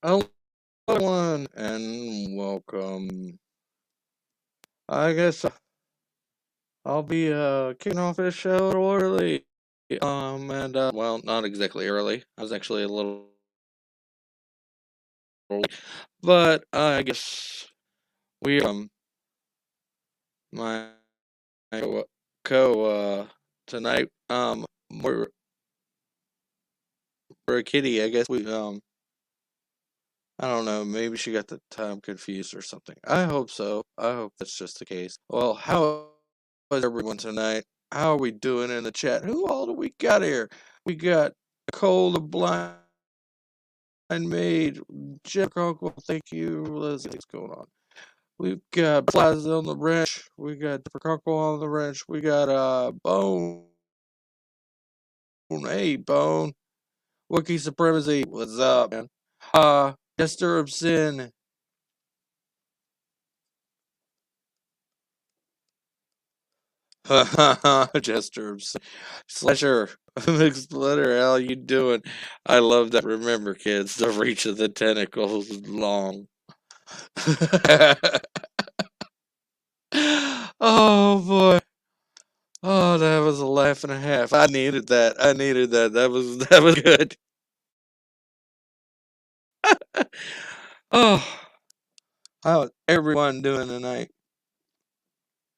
Uh, Hello, everyone, and welcome. I guess I'll be kicking off this show a little early. And well, not exactly early. I was actually a little late, but I guess we my co tonight Moira Kitty. I guess we I don't know. Maybe she got the time confused or something. I hope so. I hope that's just the case. Well, how is everyone tonight? How are we doing in the chat? Who all do we got here? We got Nicole the Blind Maid, Jeff Conkle, thank you, Leslie. What's going on? We've got Plaza on the wrench. We got Conkle on the wrench. We got Bone. Hey Bone. Wookiee Supremacy. What's up, man? Jester of Sin. Jester Slasher. Big Splitter, how you doing? I love that. Remember, kids, the reach of the tentacles is long. Oh boy. Oh, that was a laugh and a half. I needed that. I needed that. That was good. Oh, how's everyone doing tonight?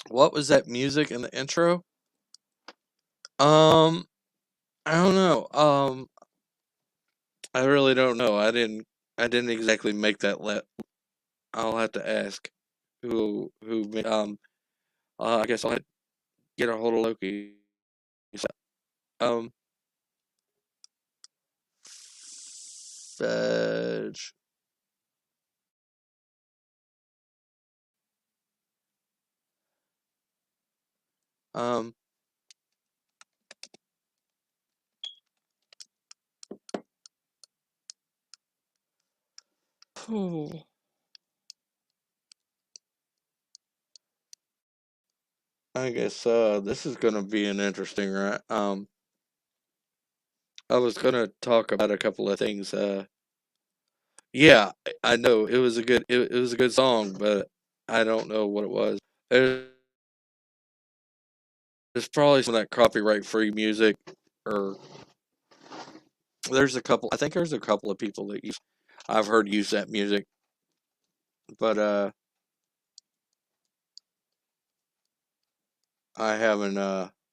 What was that music in the intro? Um, I don't know. I really don't know. I didn't exactly make that let. I'll have to ask who made, I guess I'll have to get a hold of Loki. Um, Fudge. Um, oh, I guess this is gonna be an interesting right. I was gonna talk about a couple of things. Yeah, I know it was a good song, but I don't know what it was. There's, there's probably some of that copyright free music, or there's a couple. I think there's a couple of people that I've heard use that music, but I haven't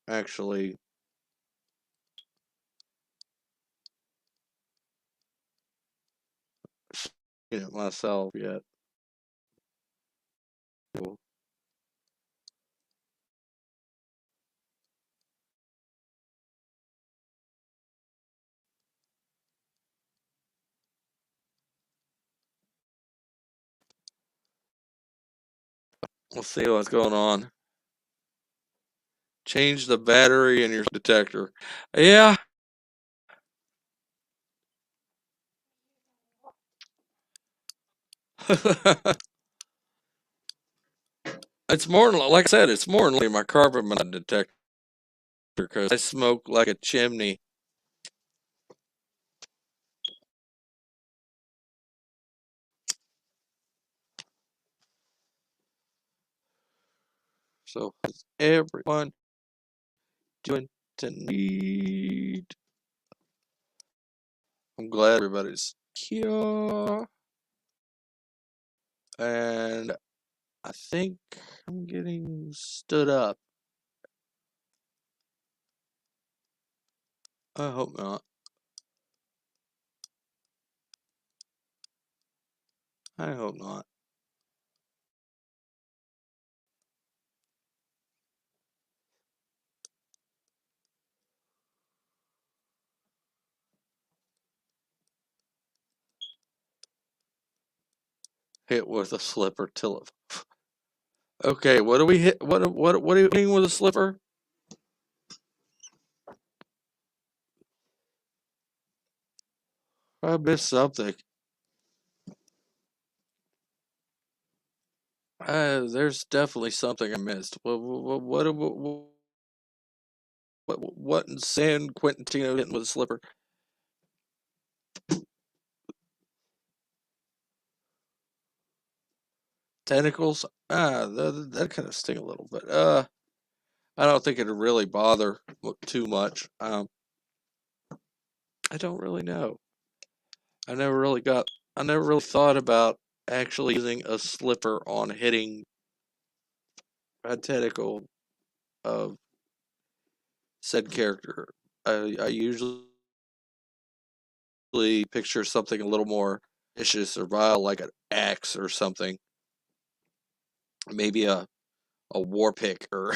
actually seen it myself yet. We'll we'll see what's going on. Change the battery in your detector. Yeah. It's more than, like I said, it's more than likely my carbon monoxide detector because I smoke like a chimney. So, how's everyone doing tonight? I'm glad everybody's here. And I think I'm getting stood up. I hope not. I hope not. Hit with a slipper till it. Okay, what do we hit? What are you hitting with a slipper? I missed something. There's definitely something I missed. What in San Quentino hitting with a slipper? Tentacles? That kind of sting a little, but I don't think it'd really bother too much. I don't really know. I never really got. I never really thought about actually using a slipper on hitting a tentacle of said character. I usually picture something a little more vicious or vile, like an axe or something. Maybe a war pick or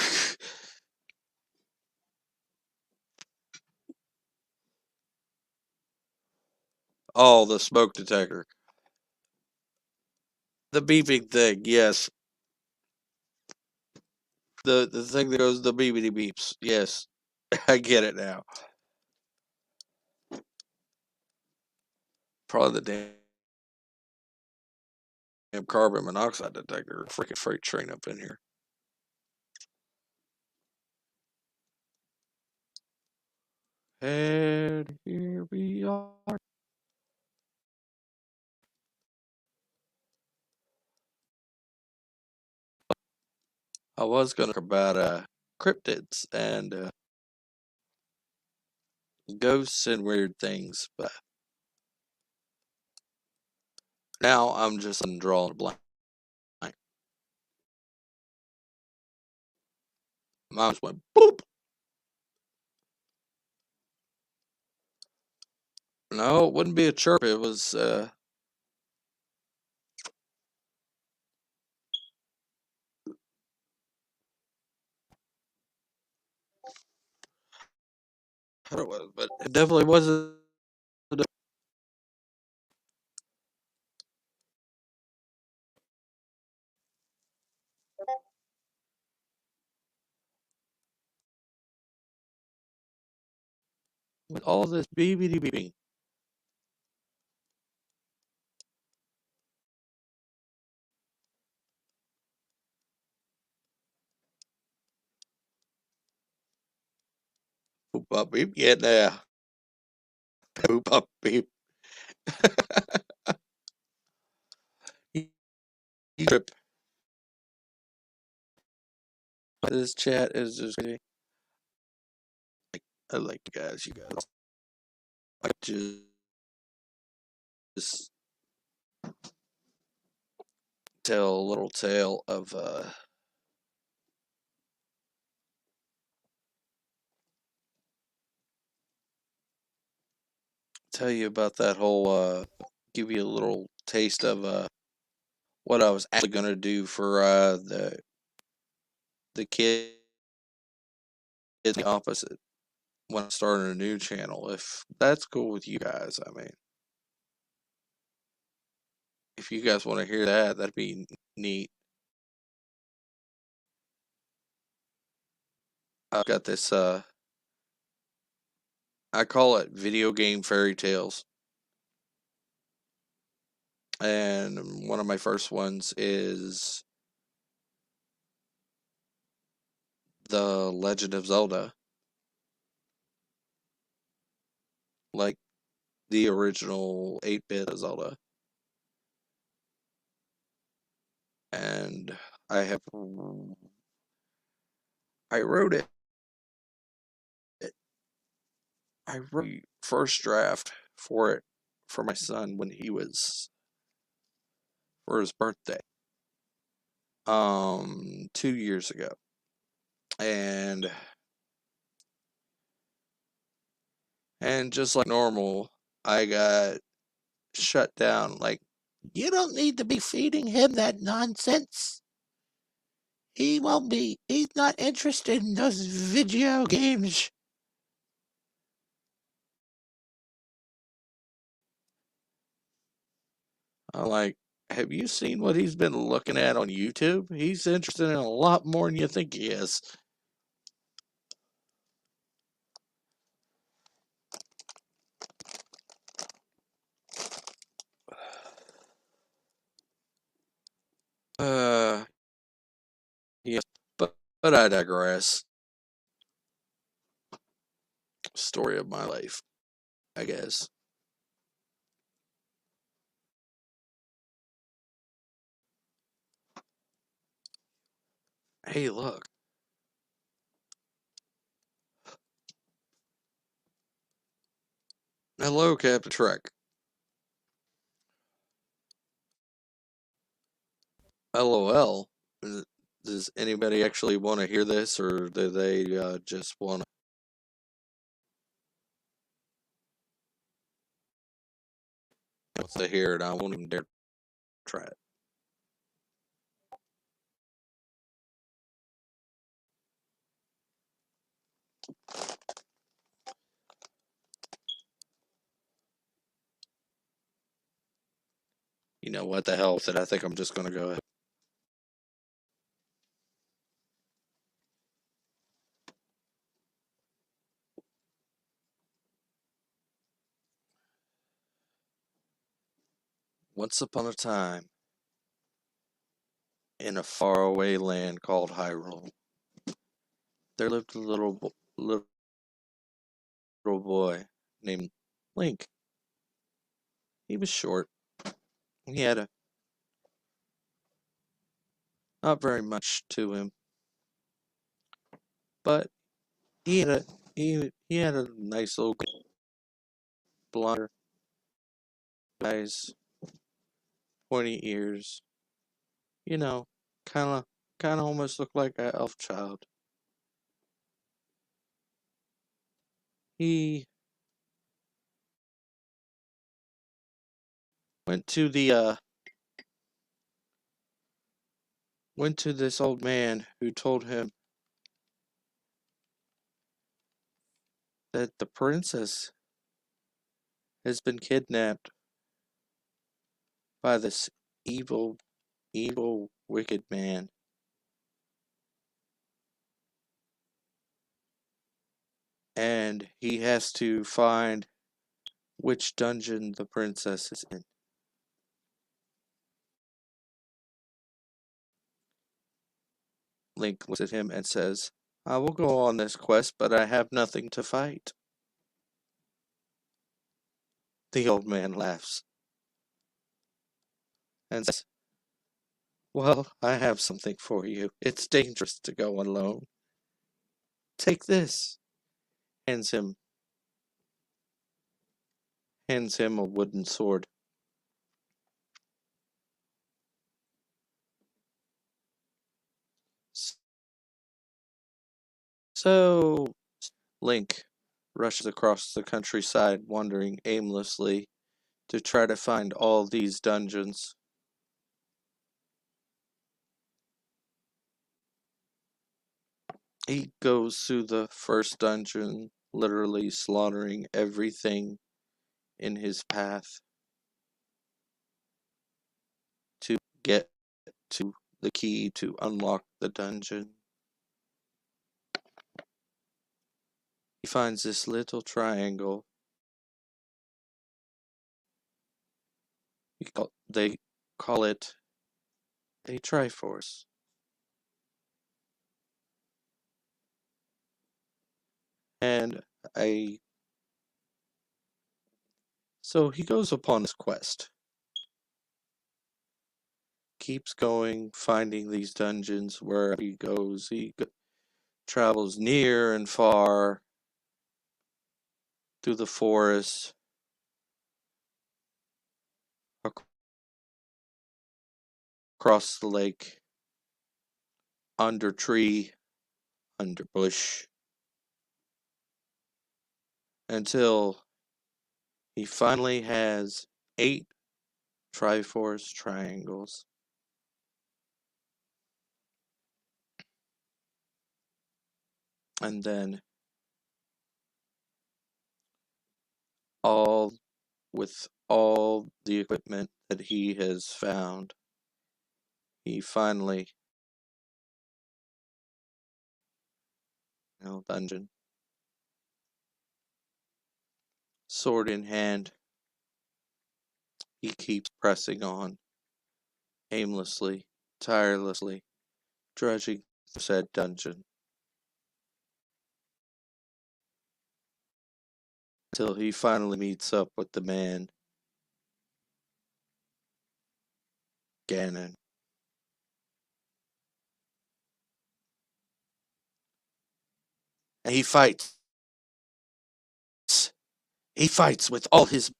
oh, the smoke detector, the beeping thing. Yes, the thing that goes the beepity beeps. Yes, I get it now. Probably the damn carbon monoxide detector. Freaking freight train up in here. And here we are. I was gonna talk about cryptids and ghosts and weird things, but now I'm just drawing a blank. Mine just went boop. No, it wouldn't be a chirp. It was I don't know, but it definitely wasn't. With all this beepity beeping. Boop up beep. Yeah, there. Boop up beep. Trip. This chat is just crazy. I like you guys. You guys. I just tell a little tale of tell you about that whole give you a little taste of what I was actually gonna do for the kids the opposite when I started a new channel. If that's cool with you guys, I mean, if you guys want to hear that, that'd be neat. I've got this, I call it video game fairy tales. And one of my first ones is The Legend of Zelda. Like the original 8-bit Zelda. And I have, I wrote it, I wrote the first draft for it for my son when he was, for his birthday, 2 years ago. And just like normal, I got shut down. Like, you don't need to be feeding him that nonsense. He's not interested in those video games. I'm like, have you seen what he's been looking at on YouTube? He's interested in a lot more than you think he is. Uh, yes, but I digress. Story of my life, I guess. Hey, look. Hello, Captain Trek. LOL. Does anybody actually want to hear this, or do they just want to hear it? I won't even dare try it. You know what the hell? Said I think I'm just gonna go ahead. Once upon a time, in a faraway land called Hyrule, there lived a little boy named Link. He was short. He had not very much to him, but he had a nice little blonde eyes, pointy ears. You know, kind of almost looked like an elf child. He went to the went to this old man who told him that the princess has been kidnapped by this evil, wicked man. And he has to find which dungeon the princess is in. Link looks at him and says, I will go on this quest, but I have nothing to fight. The old man laughs and says, well, I have something for you. It's dangerous to go alone. Take this. Hands him a wooden sword. So Link rushes across the countryside, wandering aimlessly to try to find all these dungeons. He goes through the first dungeon, literally slaughtering everything in his path to get to the key to unlock the dungeon. he finds this little triangle. They call it a Triforce. And so he goes upon his quest. Keeps going, finding these dungeons where he goes. He travels near and far through the forest, across the lake, under tree, under bush, until he finally has 8 Triforce triangles. And then with all the equipment that he has found, he finally dungeon. Sword in hand, he keeps pressing on, aimlessly, tirelessly, trudging through said dungeon, until he finally meets up with the man, Ganon. And he fights. He fights with all his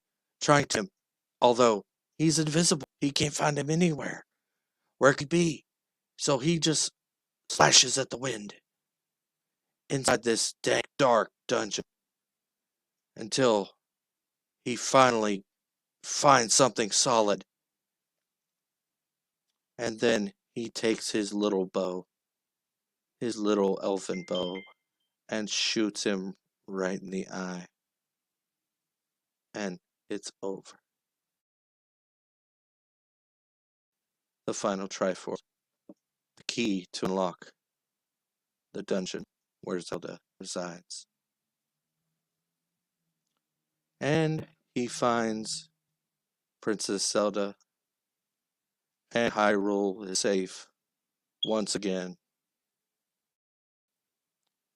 trying to, although he's invisible. He can't find him anywhere. Where could he be? So he just slashes at the wind inside this dank, dark dungeon until he finally finds something solid. And then he takes his little bow, his little elfin bow, and shoots him right in the eye. And it's over. The final Triforce, the key to unlock the dungeon where Zelda resides. And he finds Princess Zelda, and Hyrule is safe once again.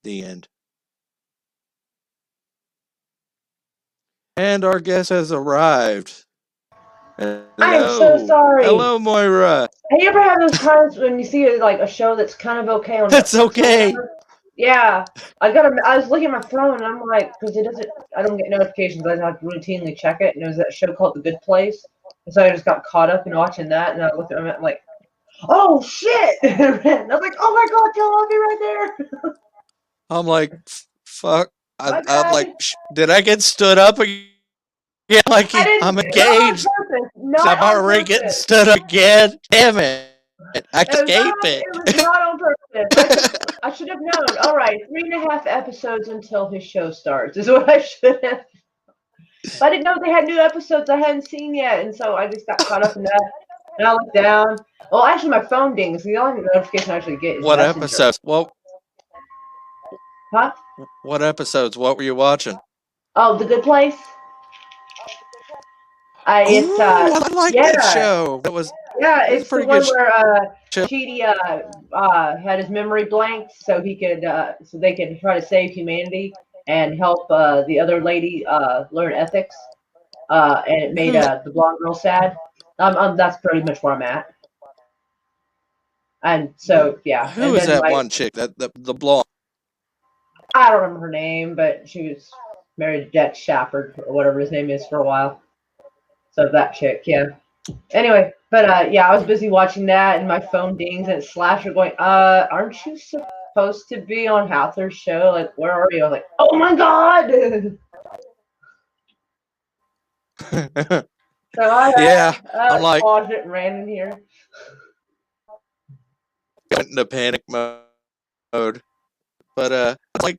The end. And our guest has arrived. Hello. I am so sorry. Hello, Moira. Have you ever had those times when you see like a show that's kind of okay on That's okay. Yeah, I was looking at my phone and I'm like, because I don't get notifications. I have to routinely check it, and it was that show called The Good Place, and so I just got caught up in watching that, and I looked at it, I'm like, oh shit! And I was like, oh my god, I'll be right there. I'm like, fuck. I'm like, Okay. did I get stood up again? Like I'm engaged. Not I'm already getting stood up again. Damn it. I escape it. It was not on purpose. I should have known. All right, 3.5 episodes until his show starts is what I should have. But I didn't know they had new episodes I hadn't seen yet, and so I just got caught up in that. And I looked down. Well, actually, my phone dings. The only notification I actually get is what Messenger. Episodes? Huh? What episodes? What were you watching? Oh, The Good Place. I like that show. It's the one where Chidi had his memory blanked so he could so they could try to save humanity and help the other lady learn ethics. And it made the blonde girl sad. That's pretty much where I'm at. And so yeah. Who is that one chick? The blonde. I don't remember her name, but she was married to Jack Shafford or whatever his name is for a while. So that chick, yeah. Anyway, but yeah, I was busy watching that, and my phone dings, and Slasher going, aren't you supposed to be on Hathor's show? Like, where are you? I was like, oh my god! So I'm like, paused it and ran in here. Went into panic mode, but like.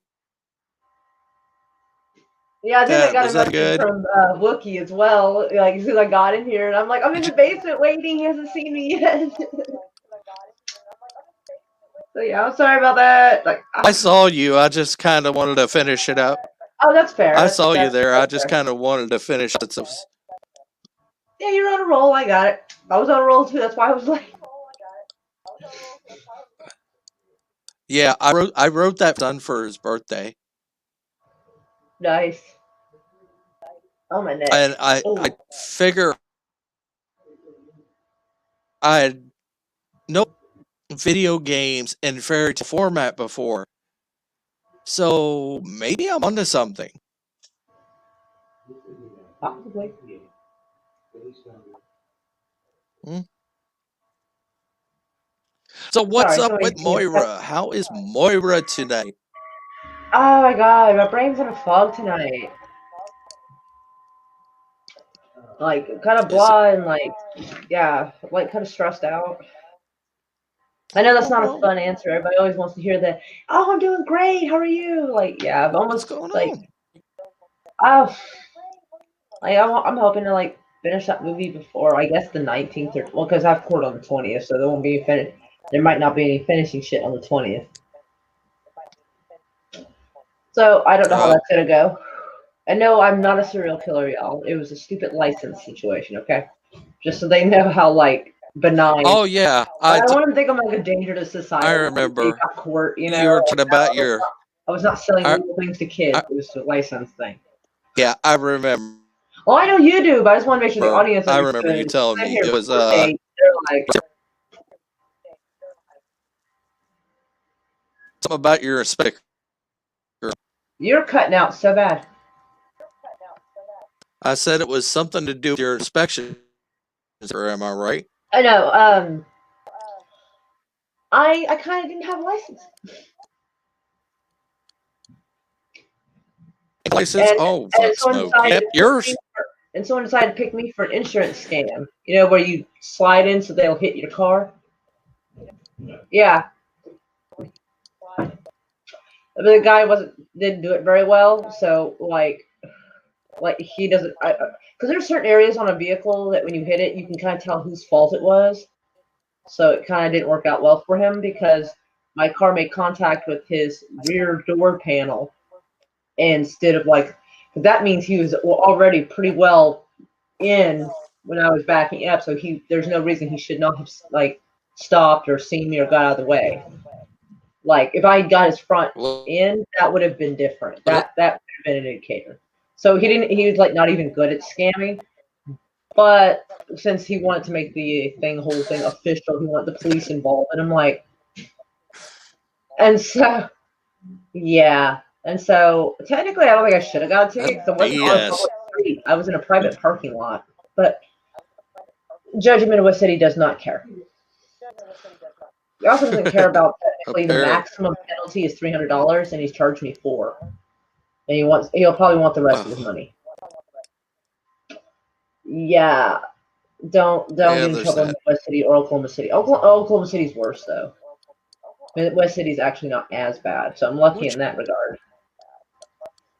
Yeah, I think I got a message from Wookie as well. Like, as soon as I got in here, and I'm like, I'm in the basement waiting. He hasn't seen me yet. So yeah, I'm sorry about that. Like, I saw you. I just kind of wanted to finish it up. oh, that's fair. I That's saw you that's there. I that's just fair. kind of wanted to finish it. Yeah, you're on a roll. I got it. I was on a roll too. That's why I was like, Yeah, I wrote that son for his birthday, nice. Oh, my neck. and I Oh, figure I had no video games in fairy tale format before, so maybe I'm onto something. possibly. Hmm? So what's Sorry, up somebody. with Moira? How is Moira tonight? Oh my god, my brain's in a fog tonight. Like, kind of Is it? blah and like, yeah, like kind of stressed out. I know that's Oh not a well, fun answer. Everybody always wants to hear that. Oh, I'm doing great. How are you? Like, yeah, I've what's almost going like, on? oh, like I'm hoping to like finish that movie before I guess the 19th or well, because I have court on the 20th, so there won't be there might not be any finishing shit on the 20th. So I don't know how Oh, that's gonna go. And no, I'm not a serial killer, y'all. It was a stupid license situation, okay? Just so they know how like benign. oh yeah, I don't want them to think I'm like a danger to I society. They remember got court, you know. you were talking about Like, your. I was not selling I, legal things to kids. I It was a license thing. yeah, I remember. Well, I know you do, but I just want to make sure the audience I remember you understood. telling I'm me here it was court date. They're like, something about your inspector. you're cutting out so bad. I said it was something to do with your inspection. Or am I right? I know. I kind of didn't have a license, License? and Oh, and fuck someone smoke. decided Yep, to pick me yours. and someone decided to pick me for an insurance scam. You know, where you slide in so they'll hit your car. Yeah, but the guy didn't do it very well. So like he doesn't because there's certain areas on a vehicle that when you hit it, you can kind of tell whose fault it was. So it kind of didn't work out well for him because my car made contact with his rear door panel instead of like, 'cause that means he was already pretty well in when I was backing up. So there's no reason he should not have like stopped or seen me or got out of the way. Like if I got his front Well, in, that would have been different. That would have been an indicator. So he didn't. He was like not even good at scamming. But since he wanted to make the whole thing official, he wanted the police involved, and I'm like, and so yeah, and so technically, I don't think I should have got a that's ticket because I wasn't on a BS. public street. I was in a private parking lot. But Judge of Midwest City does not care. He also doesn't care about technically the Apparent. maximum penalty is $300, and he's charged me $4, and he'll probably want the rest of his money. Yeah, don't Yeah, get in there's trouble in that. Midwest City or Oklahoma City. Oklahoma City's worse though. Midwest City's actually not as bad, so I'm lucky What in that regard.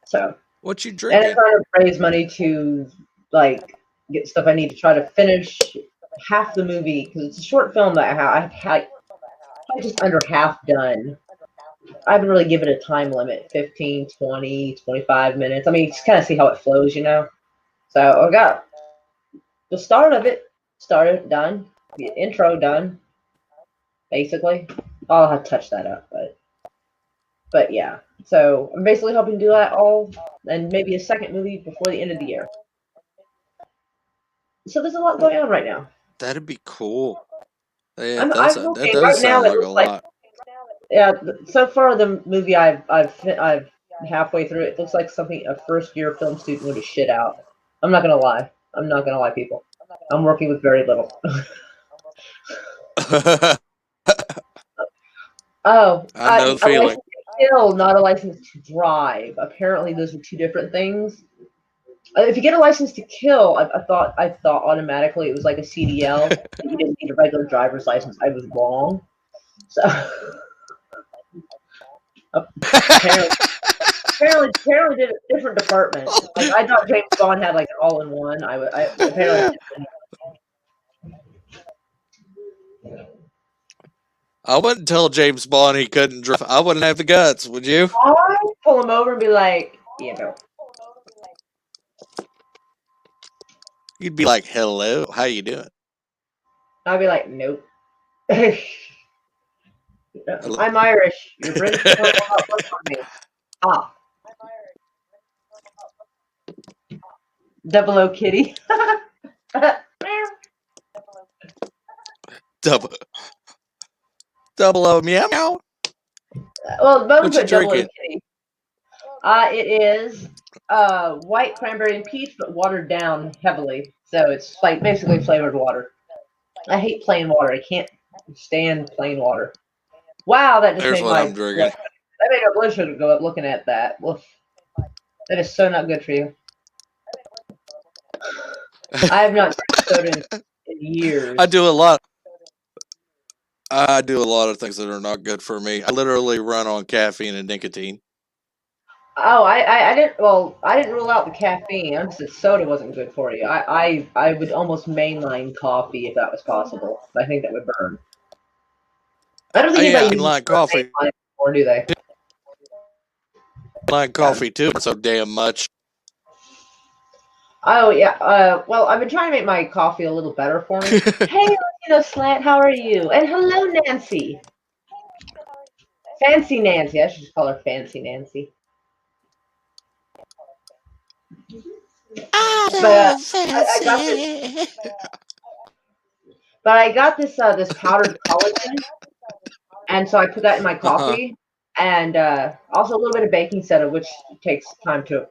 So, what you and I'm drinking? trying to raise money to like get stuff I need to try to finish half the movie because it's a short film that I've had just under half done. I haven't really given it a time limit 15, 20, 25 minutes. I mean, just kind of see how it flows, you know? So I got the start of it started, done, the intro done, basically. I'll have to touch that up, but yeah. So I'm basically hoping to do that all and maybe a second movie before the end of the year. So there's a lot going on right now. That'd be cool. Yeah, I'm that hoping does right now sound it like a looks like lot. yeah. So far the movie I've halfway through it looks like something a first year film student would have shit out. I'm not gonna lie. I'm not gonna lie, people. I'm working with very little. Oh, I know the a feeling. license to kill, not a license to drive. Apparently, those are two different things. If you get a license to kill, I thought automatically it was like a CDL. And you didn't need a regular driver's license. I was wrong. So apparently, apparently, did a different department. Like I thought James Bond had like an all-in-one. I apparently. I wouldn't tell James Bond he couldn't drive. I wouldn't have the guts, would you? I'd pull him over and be like, yeah, go. You'd be like, "Hello, how you doing?" I'd be like, nope. Hello. I'm Irish. Your British people will not work for me. Ah, double O Kitty. double, double O meow meow. Well, Bone What you put double O drinking? Kitty. It is white cranberry and peach, but watered down heavily. So it's like basically flavored water. I hate plain water. I can't stand plain water. Wow, that just There's made what my I'm drinking. that made my blood sugar go up looking at that. Woof. That is so not good for you. I have not drank soda in years. I do a lot. I do a lot of things that are not good for me. I literally run on caffeine and nicotine. Oh, I didn't. Well, I didn't rule out the caffeine. I just said soda wasn't good for you. I would almost mainline coffee if that was possible. I think that would burn. I don't think Yeah, I anybody uses like coffee. mainline anymore, do they? I like Yeah. coffee too, so damn much. Oh yeah. Well, I've been trying to make my coffee a little better for me. Hey, Latino Slant, how are you? And hello, Nancy. Fancy Nancy. I should just call her Fancy Nancy. But I got this. But I got this powdered collagen, and so I put that in my Uh-huh. coffee, and also a little bit of baking soda, which takes time to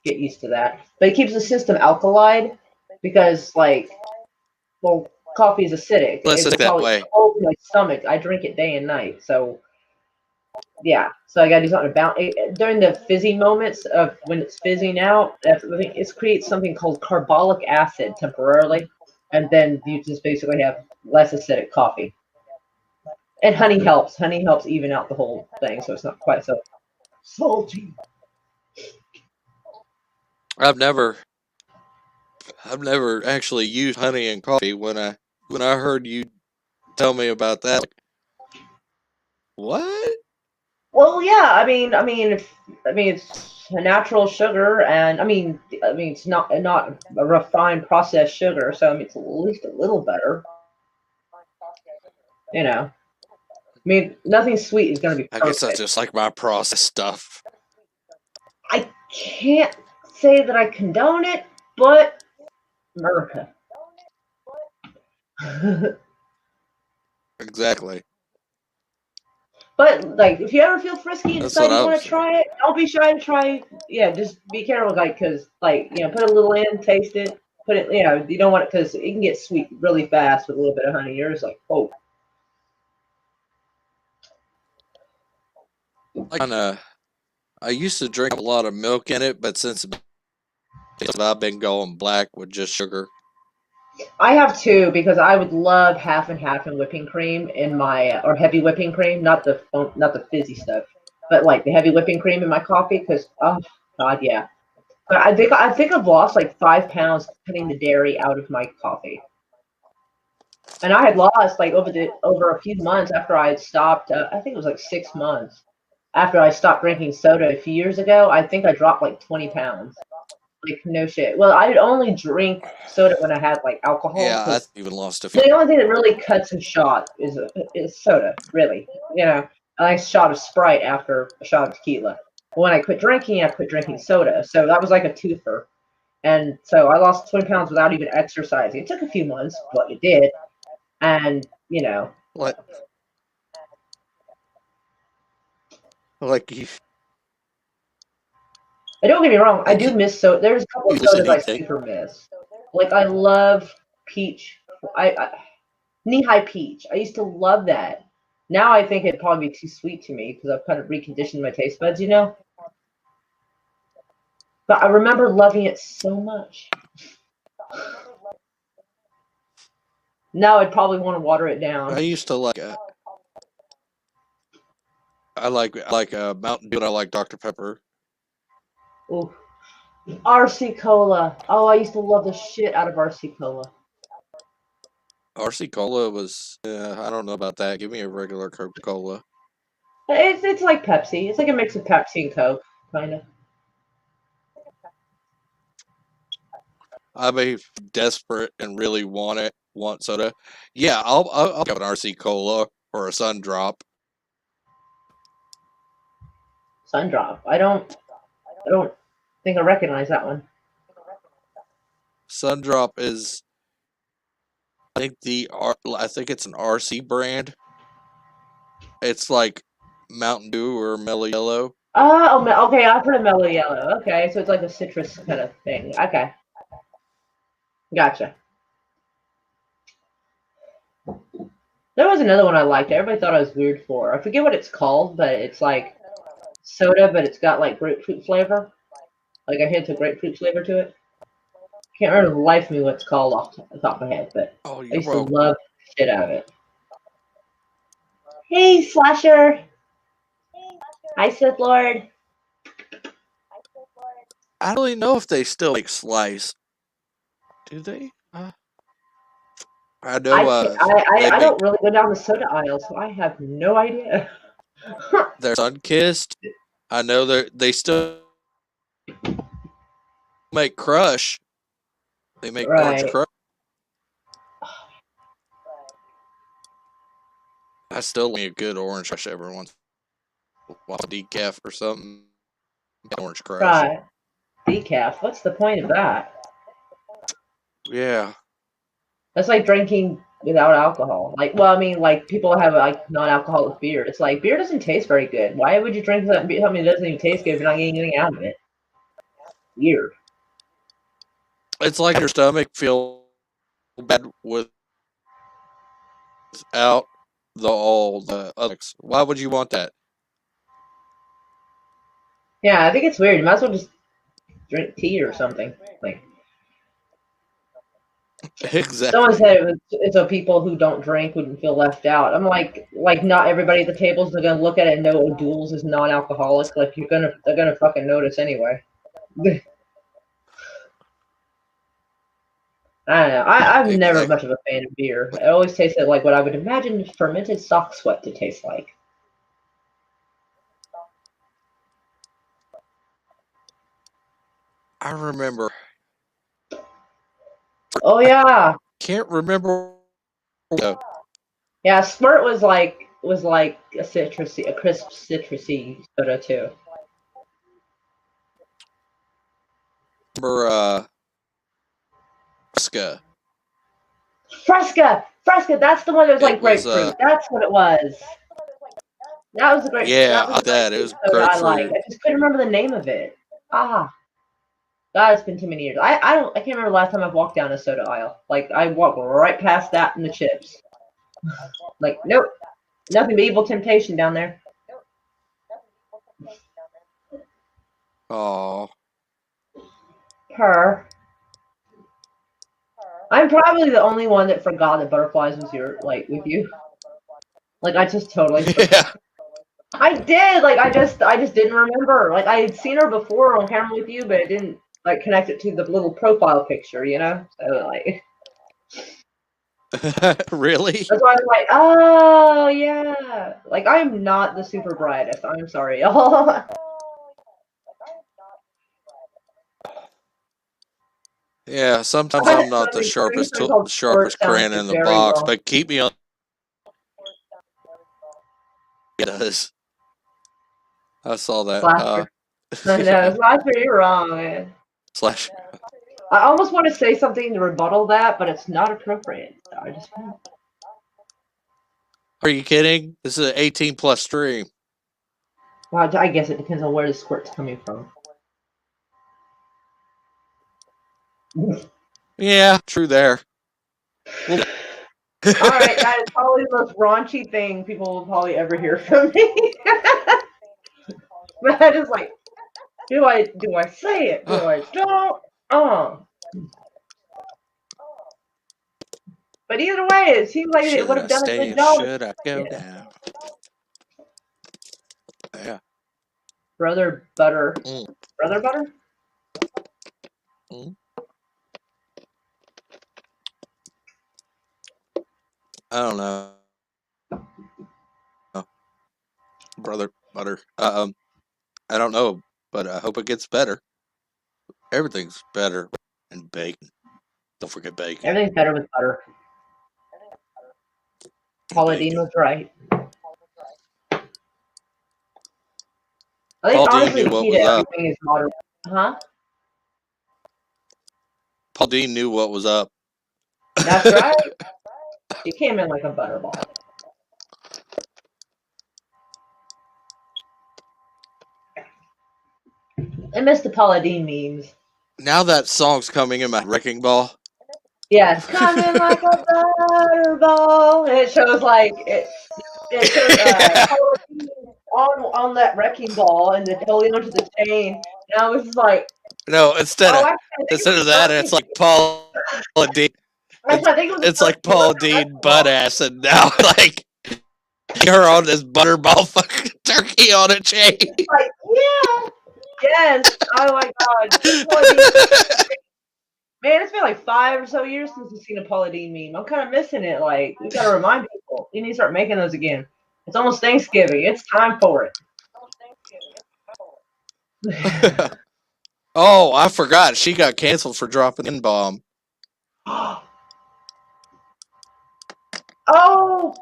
get used to that. But it keeps the system alkaline because, like, well, coffee is acidic. Let's It's say that probably way. cold in my stomach. I drink it day and night, so yeah. So I got to do something about it. During the fizzy moments of when it's fizzing out. It creates something called carbolic acid temporarily, and then you just basically have less acidic coffee. And honey helps. Honey helps even out the whole thing, so it's not quite so salty. I've never actually used honey in coffee. When I heard you tell me about that, like, what? Well, yeah. It's a natural sugar, and it's not a refined processed sugar, so it's at least a little better. You know, nothing sweet is going to be I guess that's perfect. just like my processed stuff. I can't say that I condone it, but America. Exactly. But like, if you ever feel frisky and That's what decide you I want was to thinking. try it, don't be shy to try. Yeah, just be careful, like, because put a little in, taste it, put it. You don't want it because it can get sweet really fast with a little bit of honey. You're just like, oh, Like, I used to drink a lot of milk in it, but since I've been going black with just sugar. I have two because I would love half and half in whipping cream in my or heavy whipping cream, not the fizzy stuff, but like the heavy whipping cream in my coffee. Because oh god, yeah. But I think I've lost like 5 pounds cutting the dairy out of my coffee. And I had lost like over a few months after I had stopped. I think it was like 6 months after I stopped drinking soda a few years ago. I think I dropped like 20 pounds. Like no shit. Well, I would only drink soda when I had like alcohol Yeah, I because even lost a few. the only thing that really cuts a shot is soda. Really, a nice shot of Sprite after a shot of tequila. But when I quit drinking soda. So that was like a twofer. And so I lost 20 pounds without even exercising. It took a few months, but it did. And Like, like you, and don't get me wrong, I like do miss soda. There's a couple you of listen sodas I anything. super miss. Like I love peach. I knee-high peach. I used to love that. Now I think it'd probably be too sweet to me because I've kind of reconditioned my taste buds. But I remember loving it so much. Now I'd probably want to water it I down. used to like. I like Mountain Dew, and I like Dr Pepper. Ooh, RC Cola. Oh, I used to love the shit out of RC Cola. RC Cola was, I don't know about that. Give me a regular Coca-Cola. It's like Pepsi. It's like a mix of Pepsi and Coke, kind of. I'm a desperate and really want soda. Yeah, I'll have an RC Cola or a Sun Drop. Sundrop. I don't think I recognize that one. Sun Drop is, I think it's an RC brand. It's like Mountain Dew or Mellow Yellow. Oh, okay. I've heard of Mellow Yellow. Okay, so it's like a citrus kind of thing. Okay, gotcha. There was another one I liked. Everybody thought I was weird for. I forget what it's called, but it's like soda, but it's got like grapefruit flavor. Like I hint a grapefruit flavor to it. Can't remember the life of me what it's called off the top of my head, but Oh, I you're used to welcome. love the shit out of it. Hey, Slasher. Hi, Sith Lord. I don't really know if they still make Slice. Do they? I know they I make don't really go down the soda aisle, so I have no idea. their Sunkissed. I know they still make Crush. They make Orange Right. Crush. I still need a good Orange Crush every once in a while. Decaf or something. Orange Crush. Right. Decaf. What's the point of that? Yeah. That's like drinking without alcohol. Like, well, I mean, like people have like non-alcoholic beer. It's like beer doesn't taste very good. Why would you drink something that doesn't even taste good if you're not getting anything out of it? Weird. It's like your stomach feels bad without all the others. Why would you want that? Yeah, I think it's weird. You might as well just drink tea or something. Like someone Exactly. said, it's so people who don't drink wouldn't feel left out. I'm like not everybody at the tables are gonna look at it and know O'Doul's is non-alcoholic. Like they're gonna fucking notice anyway. I don't know. I'm never Exactly. much of a fan of beer. It always tasted like what I would imagine fermented sock sweat to taste like. I remember. Oh I yeah, can't remember. yeah. Squirt was like a crisp citrusy soda too. Remember Ska. Fresca. That's the one that was It like was grapefruit. That's what it was. That was the great. yeah, That was the that. It grapefruit was soda I like. grapefruit. I just couldn't remember the name of it. Ah, God, it's been too many years. I can't remember the last time I've walked down a soda aisle. Like I walked right past that and the chips. Like nope, nothing but evil temptation down there. Oh, Her. I'm probably the only one that forgot that butterflies was your like with you. Like I just totally forgot. yeah. I did. Like I just didn't remember. Like I had seen her before on camera with you, but it didn't like connect it to the little profile picture, you know? So like Really? that's why I was like, oh yeah. Like I'm not the super brightest. I'm sorry, y'all. Yeah. Sometimes I had I'm not the recording something called squirt sharpest sounds crayon is in the very box, wrong. but keep me on. It does. I saw that. Slasher. No, Slasher, you're wrong, man. Slash. I almost want to say something to rebuttal that, but it's not appropriate. So I just won't. Are you kidding? This is an 18 plus stream. Well, I guess it depends on where the squirt's coming from. Yeah, true there. Well, All right, that is probably the most raunchy thing people will probably ever hear from me. But I just like, do I say it? Do I don't? But either way, it seems like it would should have I done a stay good or job. should I go Yeah. down? Yeah. Brother Butter. Mm, Brother Butter? mm. I don't know, brother butter. I don't know, but I hope it gets better. Everything's better. And bacon. Don't forget bacon. Everything's better with butter. Paula Dean Bacon. was right. I think Paul Dean honestly knew the what key to was up. everything is moderation. Huh? Paul Dean knew what was up. That's right. She came in like a butterball. I miss the Paula Dean memes. Now that song's coming in my wrecking ball. Yeah, it's coming like a butterball. And it shows like it shows Paula Dean on that wrecking ball and holding onto the chain. And I was just like, No, oh, actually, I think instead it of was that, it's perfect. like Paul Dean. Actually, I think it was It's the like perfect Paul wrecking Dean butt ball. ass, and now like you're on this butterball fucking turkey on a chain. Like, yeah, yes. Oh my god, Paula Dean. Man, it's been like 5 or so years since we've seen a Paula Dean meme. I'm kind of missing it. Like, we gotta remind people. We need to start making those again. It's almost Thanksgiving. It's time for it. Oh, I forgot. She got canceled for dropping the N-bomb. Oh,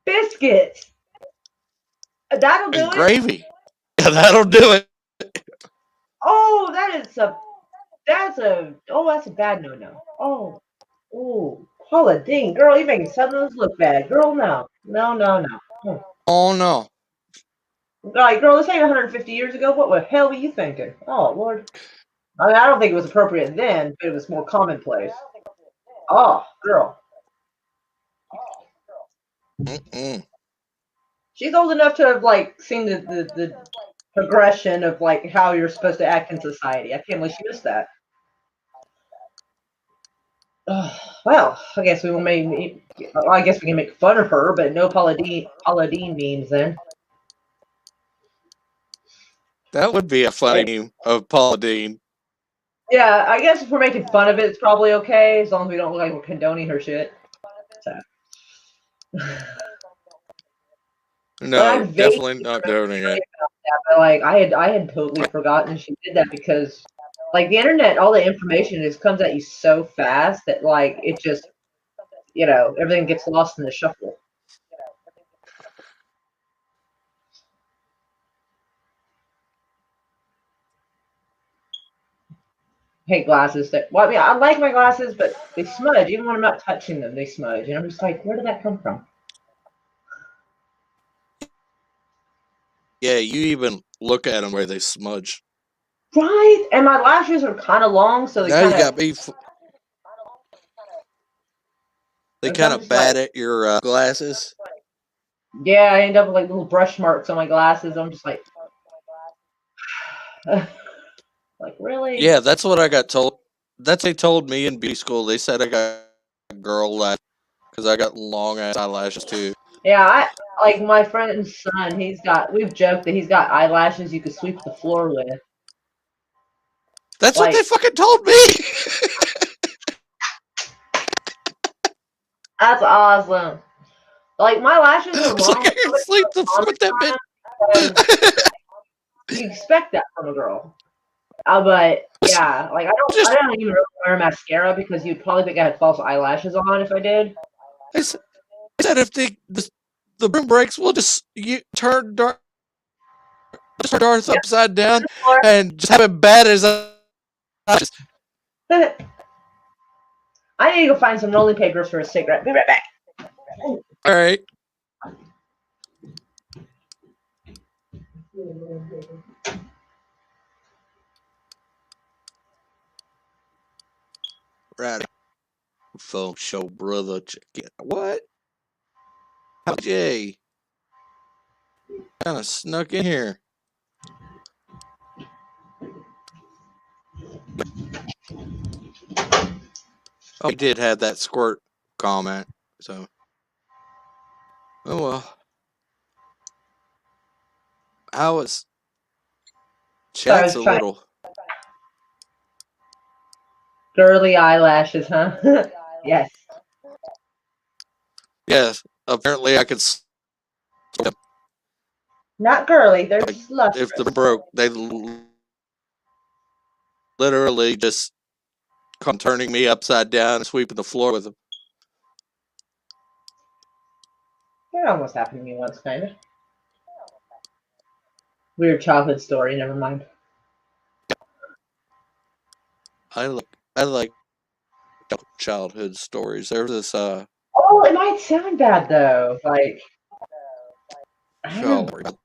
biscuits. That'll do And it. gravy. Yeah, that'll do it. Oh, that's a bad no. Oh, Paula Dean, girl, you're making some of those look bad. Girl, no. No. Oh no. Like, girl, this ain't 150 years ago. What the hell were you thinking? Oh, Lord. I mean, I don't think it was appropriate then, but it was more commonplace. Oh, girl. Mm-mm. She's old enough to have, like, seen the progression of, like, how you're supposed to act in society. I can't believe she missed that. Well, I guess we can make fun of her, but no Paula Dean memes then. That would be a funny meme of Paul Dean. Yeah, I guess if we're making fun of it, it's probably okay, as long as we don't look like we're condoning her shit. So. But I No, vaguely definitely not remember doing hearing it. about that, but like I had totally forgotten she did that because like the internet, all the information just comes at you so fast that like it just everything gets lost in the shuffle. Hate glasses that well, I mean I like my glasses, but they smudge. Even when I'm not touching them, they smudge. And I'm just like, where did that come from? Yeah, you even look at them where they smudge. Right? And my lashes are kind of long, so they Now you kind of. got me. They And so kind I'm of just like, bad at your glasses. yeah, I end up with like little brush marks on my glasses. I'm just like, like really? Yeah, that's what I got told. That's what they told me in beauty school. They said I got a girl lash because I got long ass eyelashes too. Yeah, I like my friend's son. We've joked that he's got eyelashes you could sweep the floor with. That's what they Like, fucking told me. that's awesome. Like my lashes I are was like, long I can sleep the floor with that bitch. because you expect that from a girl. But yeah, like I Just, don't even really wear mascara because you'd probably think I had false eyelashes on if I did. I said if the broom breaks, we'll just turn Darth Yeah. upside down and just have it bad as eyelashes. I need to go find some rolling papers for a cigarette. Be right back. All right. Right. Phone show, brother. Check it. What? How Jay kind of snuck in here. Oh, he did have that squirt comment. So, oh well. How was Sorry, I chat's was a trying little? girly eyelashes, huh? Yes. Yes, apparently I could. Not girly. They're Like, just if the lustrous. broke, they literally just come turning me upside down and sweeping the floor with them. That almost happened to me once, kind of. Weird childhood story. Never mind. I like childhood stories. There's this Oh, it might sound bad though. Like I don't oh, know.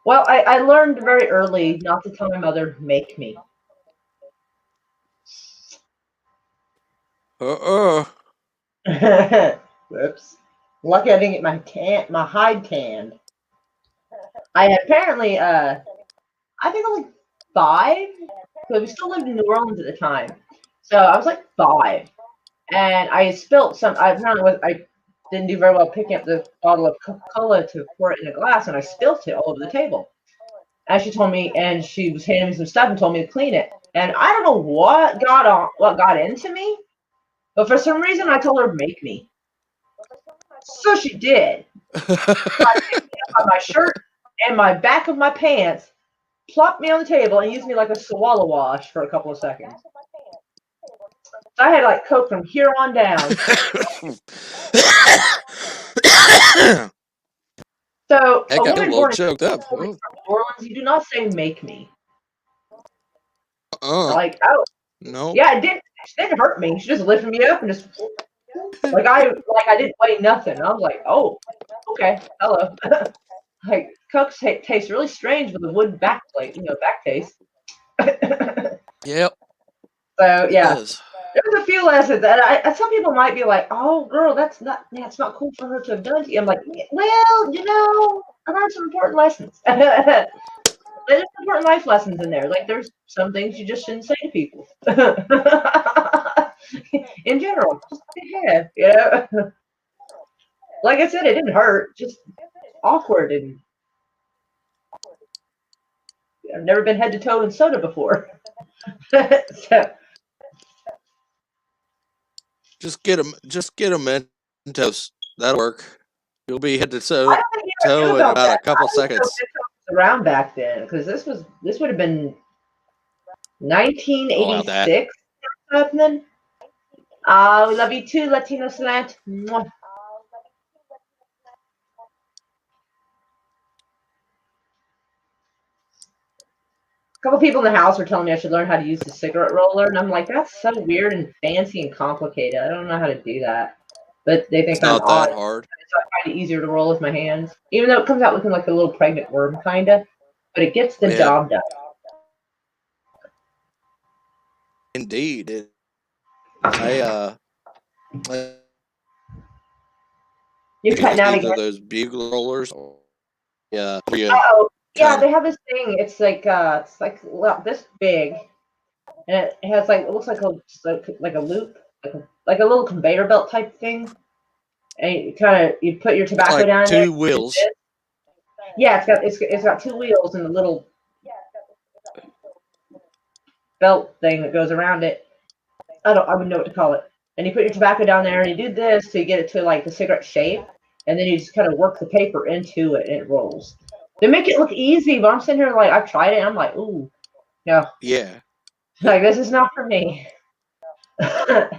Well, I learned very early not to tell my mother make me. uh Whoops. Lucky I didn't get my hide tanned. I had apparently I think I was like 5 because we still lived in New Orleans at the time. So I was like 5, and I spilt some. I didn't do very well picking up the bottle of Coca-Cola to pour it in a glass, and I spilt it all over the table. And she told me, and she was handing me some stuff and told me to clean it. And I don't know what got into me, but for some reason I told her to make me. So she did. So I picked me up on my shirt and my back of my pants, plopped me on the table, and used me like a swallow wash for a couple of seconds. So I had like Coke from here on down. So Heck, a I got a woman little born in choked up. New Orleans, you do not say "make me." Uh, Like, oh nope. yeah, it didn't. She didn't hurt me. She just lifted me up and just I didn't weigh nothing. I was like, oh, okay, hello. Like Coke tastes really strange with a wood backplate, back taste. Yep, So it yeah, does. there's a few lessons that some people might be like, "Oh, girl, that's not cool for her to have done to you." I'm like, well, I learned some important lessons. There's important life lessons in there. Like there's some things you just shouldn't say to people. In general, just like I said, it didn't hurt, just awkward, and I've never been head to toe in soda before. So Just get a Mentos. That'll work. You'll be head to I toe, don't think he ever knew toe in about about that. a couple I didn't know seconds. Mentos was around back then because this would have been Oh, about that. 1986 something. We love you too, Latino Slant. Mwah. A couple people in the house were telling me I should learn how to use the cigarette roller, and I'm like, that's so weird and fancy and complicated. I don't know how to do that. But they It's think I'm not odd. that hard. So I find it easier to roll with my hands, even though it comes out looking like a little pregnant worm, kind of. But it gets the Yeah, job done. indeed. I You're cutting use out either again. those bugle rollers or Oh, yeah, kind they have this thing. It's like well, this big, and it has it looks like a loop, like a little conveyor belt type thing. And you put your of tobacco like down in there. two wheels. Yeah, it's got 2 wheels and a little belt thing that goes around it. I wouldn't know what to call it. And you put your tobacco down there and you do this to get it to like the cigarette shape, and then you just kind of work the paper into it and it rolls. They make it look easy, but I'm sitting here like I've tried it and I'm like, ooh, no, Yeah. like this is not for me. Aw,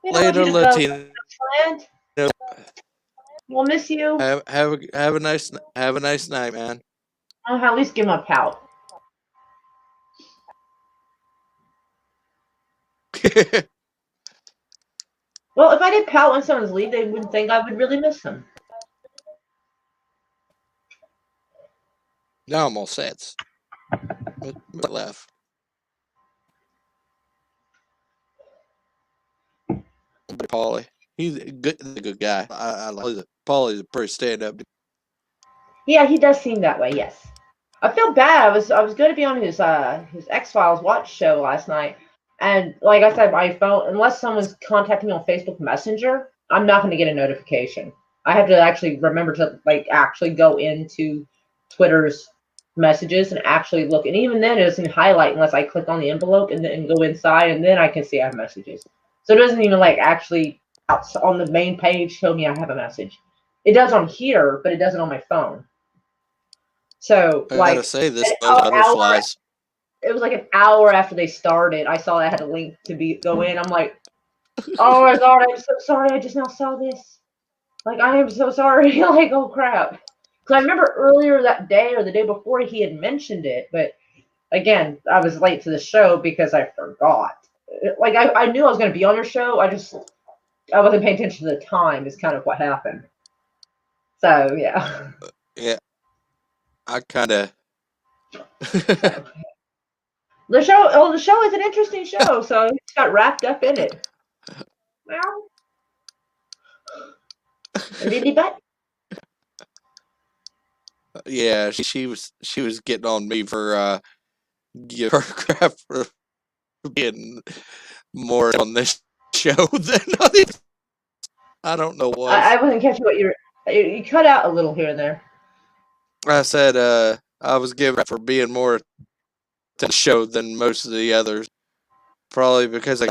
we don't want you Later, to go, Latino. Clint. We'll miss you. Have a nice night, man. I'll at least give him a pout. Well, if I did pout when someone's leave, they wouldn't think I would really miss them. Now I'm all set. Laugh. Paulie. He's a good guy. I like it. Paulie's a pretty stand up. Yeah, he does seem that way. Yes, I feel bad. I was going to be on his X-Files watch show last night, and like I said, my phone, unless someone's contacting me on Facebook Messenger, I'm not going to get a notification. I have to actually remember to actually go into Twitter's messages and actually look. And even then, it doesn't highlight unless I click on the envelope and then go inside, and then I can see I have messages. So it doesn't even like actually on the main page show me I have a message. It does on here, but it doesn't on my phone. So I gotta like say, this an those hour, butterflies. it was like an hour after they started. I saw I had a link to go in. I'm like, oh my god, I'm so sorry. I just now saw this. Like, I am so sorry. Like, oh crap. Because I remember earlier that day or the day before he had mentioned it, but again, I was late to the show because I forgot. Like, I knew I was going to be on your show. I wasn't paying attention to the time. Is kind of what happened. So yeah. Yeah, I kind of. So the show is an interesting show. So it got wrapped up in it. Well, really bad. Yeah, she was getting on me for give her crap for being more on this show than others. I don't know what. I wasn't catching what you cut out a little here and there. I said I was giving her for being more to the show than most of the others. Probably because I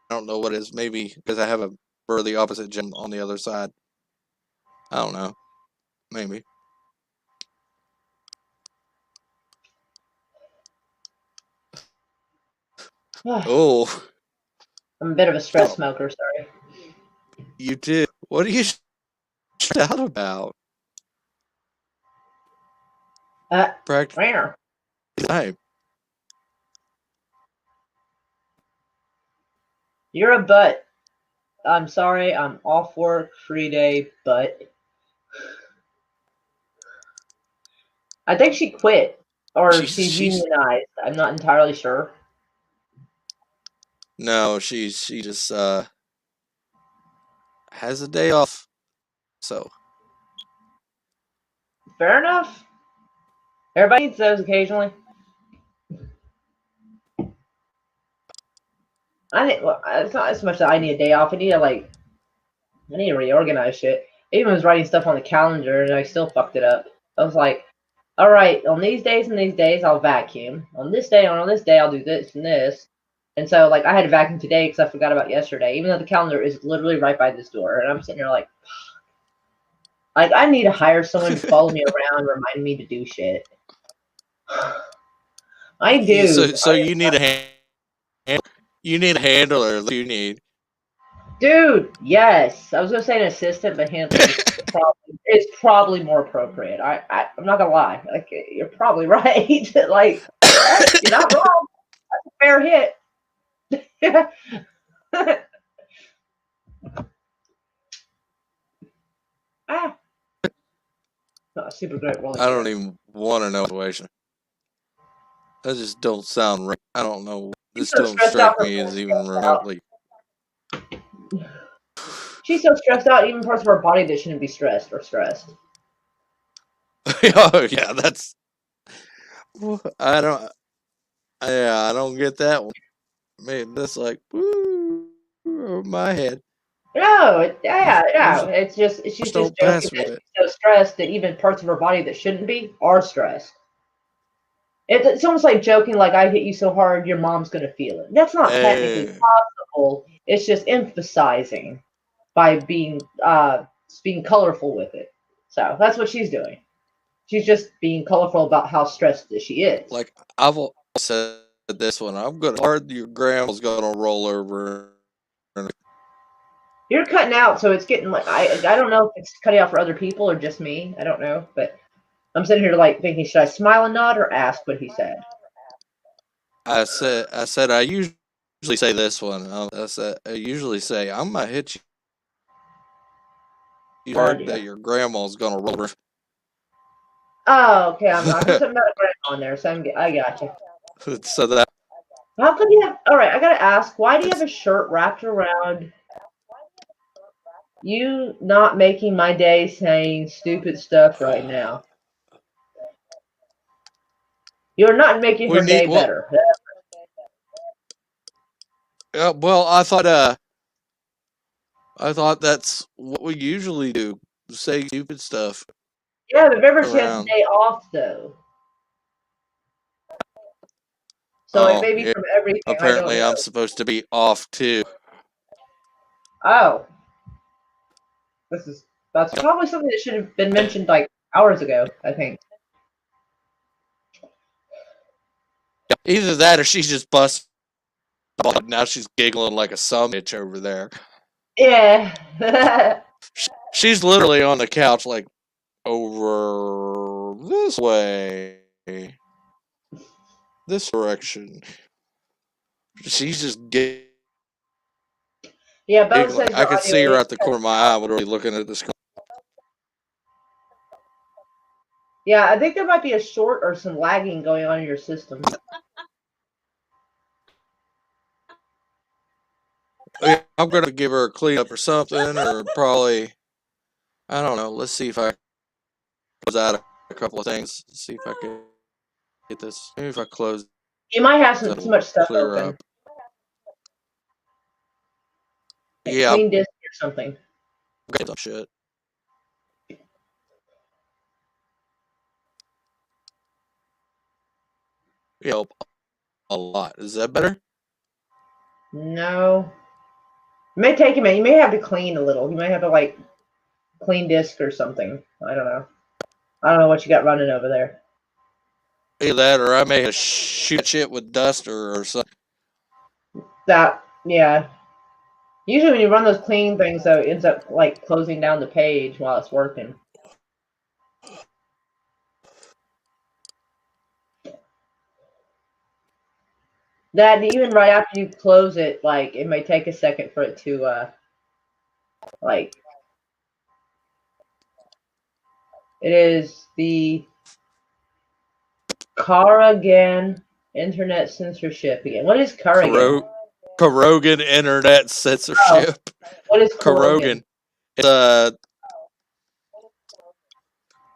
don't know what it is. Maybe because I have a the opposite gym on the other side. I don't know. Maybe. Oh, I'm a bit of a stress smoker. Sorry. you did. What are you stressed out about? Practice Rare. time. You're a butt. I'm sorry. I'm off work, free day, but I think she quit or she's She's unionized. I'm not entirely sure. no. She just has a day off. So Fair enough. Everybody needs those occasionally. Well, it's not as much that I need a day off. I need to reorganize shit. I even was writing stuff on the calendar and I still fucked it up. I was like, all right, on these days and these days I'll vacuum. On this day and on this day I'll do this and this. And so like I had to vacuum today because I forgot about yesterday, even though the calendar is literally right by this door. And I'm sitting here like I need to hire someone to follow me around, remind me to do shit. I do. so you need a you need a handler. You need. Dude, yes. I was gonna say an assistant, but handler is probably more appropriate. I'm not gonna lie. Like you're probably right. Like you're not wrong. That's a fair hit. Ah, not a super great role. I don't even want to know the situation. That just don't sound right. I don't know. She's This so don't stressed out. strike me as even remotely. She's so stressed out. Even parts of her body that shouldn't be stressed are stressed. Oh yeah, that's. I don't. Yeah, I don't get that one. Man, that's like woo, my head. No, yeah. Just It's just she's just don't joking pass that with it. she's so stressed that even parts of her body that shouldn't be are stressed. It's almost like joking, like I hit you so hard, your mom's gonna feel it. That's not technically Uh, possible. It's just emphasizing by being colorful with it. So that's what she's doing. She's just being colorful about how stressed that she is. like I've said this one. I'm gonna hard. Your grandma's gonna roll over. You're cutting out, so it's getting like I don't know if it's cutting out for other people or just me. I don't know, but I'm sitting here like thinking, should I smile and nod or ask what he said? I said I usually say this one. I usually say I'm gonna hit you hard that your grandma's gonna roll over. Oh, okay. I put something about a grandma on there, so I got you. So that How could you have? All right, I gotta ask. Why do you have a shirt wrapped around you? Not making my day, saying stupid stuff right now. You're not making we her need. day better. Well, I thought that's what we usually do. Say stupid stuff Yeah, but remember she has the around. day off though. So it Oh, may be yeah. from everything. I don't Apparently, know. I'm supposed to be off too. Oh, that's probably something that should have been mentioned like hours ago, I think. Either that or she's just busted. Now she's giggling like a some bitch over there. Yeah. She's literally on the couch, like, over this way, this direction. She's just Yeah, Bella giggling. says I your could audio see her is out the corner of my eye, literally looking at the screen. Yeah, I think there might be a short or some lagging going on in your system. Yeah, I'm gonna give her a cleanup or something, or probably, I don't know. Let's see if I close out a couple of things. See if I can get this. Maybe if I close, You might have too that'll much stuff clear open. up. Like Yeah, clean disk or something. I'll get some shit. Yeah, a lot. Is that better? No. It may take a minute. You may have to clean a little. You may have to like clean disk or something. I don't know. I don't know what you got running over there. Either that, or I may have shoot shit with dust or something. Yeah. Usually when you run those clean things, though, it ends up like closing down the page while it's working. That even right after you close it, like it may take a second for it to like. It is the Corrigan Internet Censorship again. What is Corrigan? Corrogan Internet Oh, Censorship. what is Corrigan? Corrogan.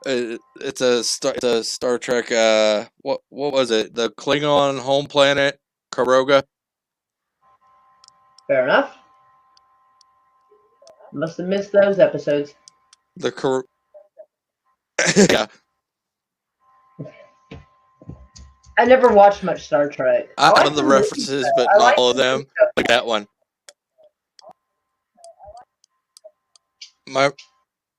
It's a Star Trek. What was it? The Klingon home planet, Karoga. Fair enough. Must have missed those episodes. The yeah. I never watched much Star Trek. I like know the the movies, references, though. but I not like all of the movie them. stuff. Like that one. My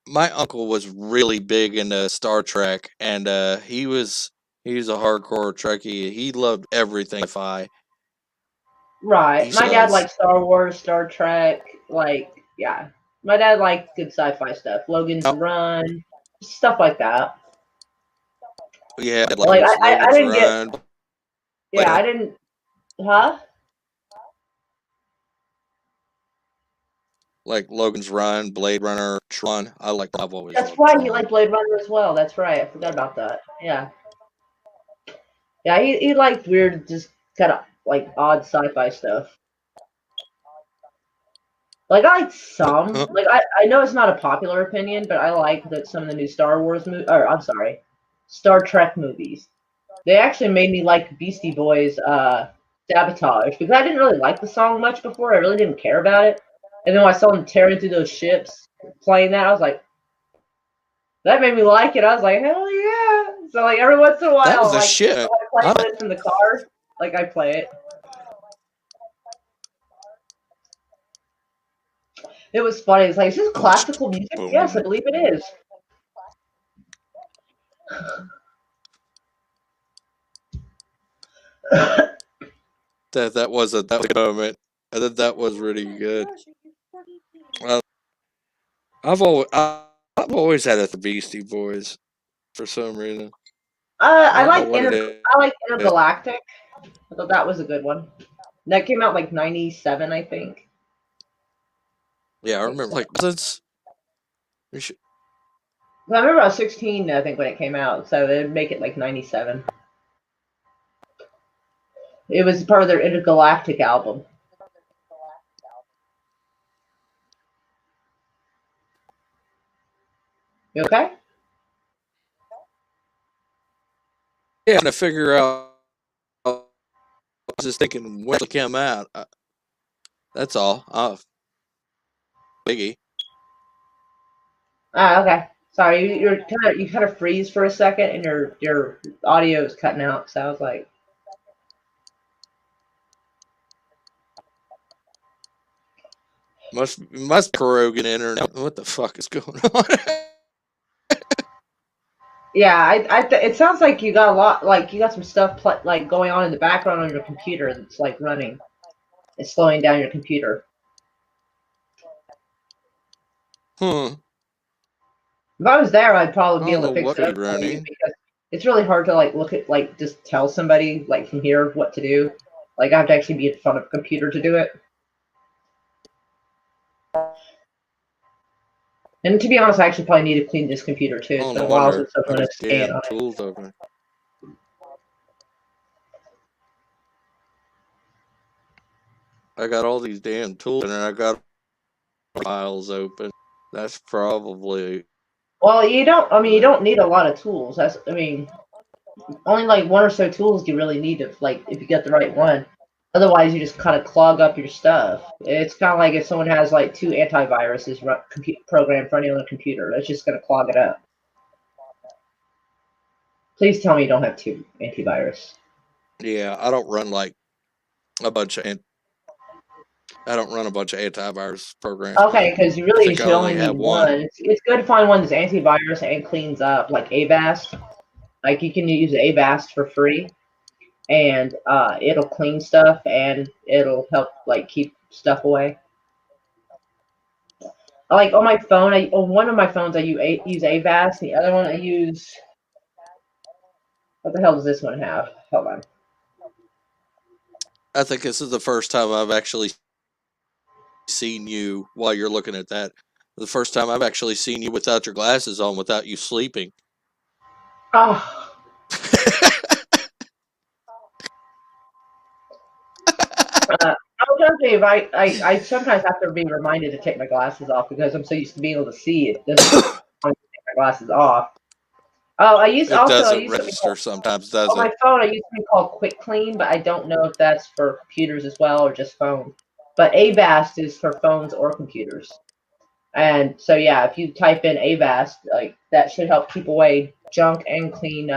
my uncle was really big into Star Trek, and he's a hardcore Trekkie. He loved everything sci-fi. Right. He My dad does. liked Star Wars, Star Trek. Like, yeah. My dad liked good sci-fi stuff. Logan's Oh, Run, stuff like that. yeah, Like, I Logan's didn't get. Run. Yeah, I didn't. Huh? Like Logan's Run, Blade Runner, Tron. I've always That's loved right. He Tron. liked Blade Runner as well. That's right. I forgot about that. Yeah. Yeah, he liked weird, just kind of like odd sci-fi stuff. Like I like some. Like I know it's not a popular opinion, but I like that some of the new Star Wars or I'm sorry, Star Trek movies. They actually made me like Beastie Boys Sabotage because I didn't really like the song much before. I really didn't care about it. And then when I saw them tearing through those ships playing that, I was like, that made me like it. I was like, hell yeah. So like every once in a That was while, a like shit. when I play this in the car, like I play it. It was funny. It's like, is this classical music? Yes, I believe it is. That was a good moment. I thought that was really good. I've always had it the Beastie Boys for some reason. I I don't know like what it is. Intergalactic. I thought that was a good one. That came out like '97, I think. Yeah, I remember like since I remember I was 16, I think, when it came out, so they'd make it like '97. It was part of their Intergalactic album. You okay? yeah, I'm trying to figure out. I was just thinking when it came out. That's all. Biggie. Ah, okay. Sorry, you kind of freeze for a second, and your audio is cutting out. So I was like, Must be Krogan internet. What the fuck is going on? Yeah, it sounds like you got a lot, like you got some stuff like going on in the background on your computer that's like running. It's slowing down your computer. If I was there, I'd I probably be don't able know to fix what it be up for you running. because it's really hard to like look at like just tell somebody like from here what to do. Like I have to actually be in front of a computer to do it. And to be honest, I actually probably need to clean this computer too. It's Oh, been no a while wonder. since I've All run a these scan damn on it. tools open. I got all these damn tools and I got files open. That's probably. Well, you don't. I mean, you don't need a lot of tools. That's. I mean, only like one or so tools you really need if like if you get the right one. Otherwise, you just kind of clog up your stuff. It's kind of like if someone has like two antiviruses programmed running on a computer. That's just going to clog it up. Please tell me you don't have two antivirus. Yeah, I don't run like a bunch of. I don't run a bunch of antivirus programs. Okay, because you I really think I should only only need have one. one. It's good to find one that's antivirus and cleans up, like Avast. Like you can use Avast for free, and it'll clean stuff and it'll help like keep stuff away. Like on my phone, on one of my phones I use Avast. The other one I use. What the hell does this one have? Hold on. I think this is the first time I've actually seen you while you're looking at that. The first time I've actually seen you without your glasses on, without you sleeping. Oh. I was gonna say, if I sometimes have to be reminded to take my glasses off because I'm so used to being able to see. It doesn't want me to take my glasses off. Oh, I use It also I doesn't use something register called sometimes, does on it? my phone. I use something called Quick Clean, but I don't know if that's for computers as well or just phones. But Avast is for phones or computers. And so yeah, if you type in Avast, like that should help keep away junk and clean.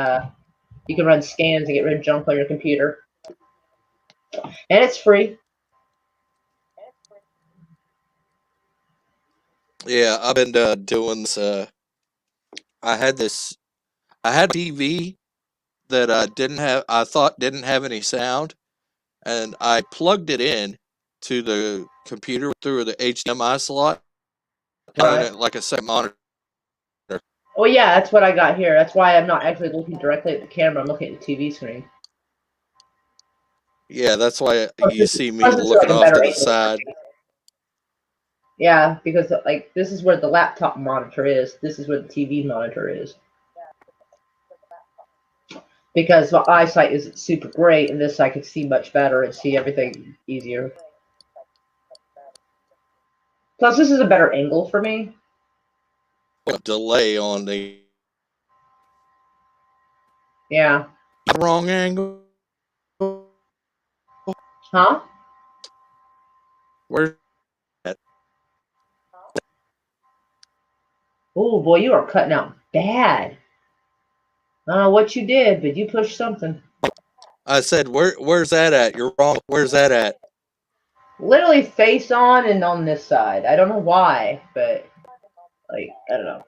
You can run scans and get rid of junk on your computer, and it's free. Yeah, I've been doing this. I had this. I had a TV that didn't have. I thought didn't have any sound, and I plugged it in to the computer through the HDMI slot, running Right. it like a second monitor. Well, yeah, that's what I got here. That's why I'm not actually looking directly at the camera. I'm looking at the TV screen. Yeah, that's why Plus, you this, see me plus it's like looking a off to better the angle for side. me. Yeah, because like this is where the laptop monitor is. This is where the TV monitor is. Because my eyesight isn't super great, and this I can see much better and see everything easier. Plus, this is a better angle for me. Delay on the Yeah. wrong angle. Huh? Where's that? Oh boy, you are cutting out bad. I don't know what you did, but you pushed something. I said, where's that at? You're wrong. Where's that at? Literally face on and on this side. I don't know why, but like I don't know.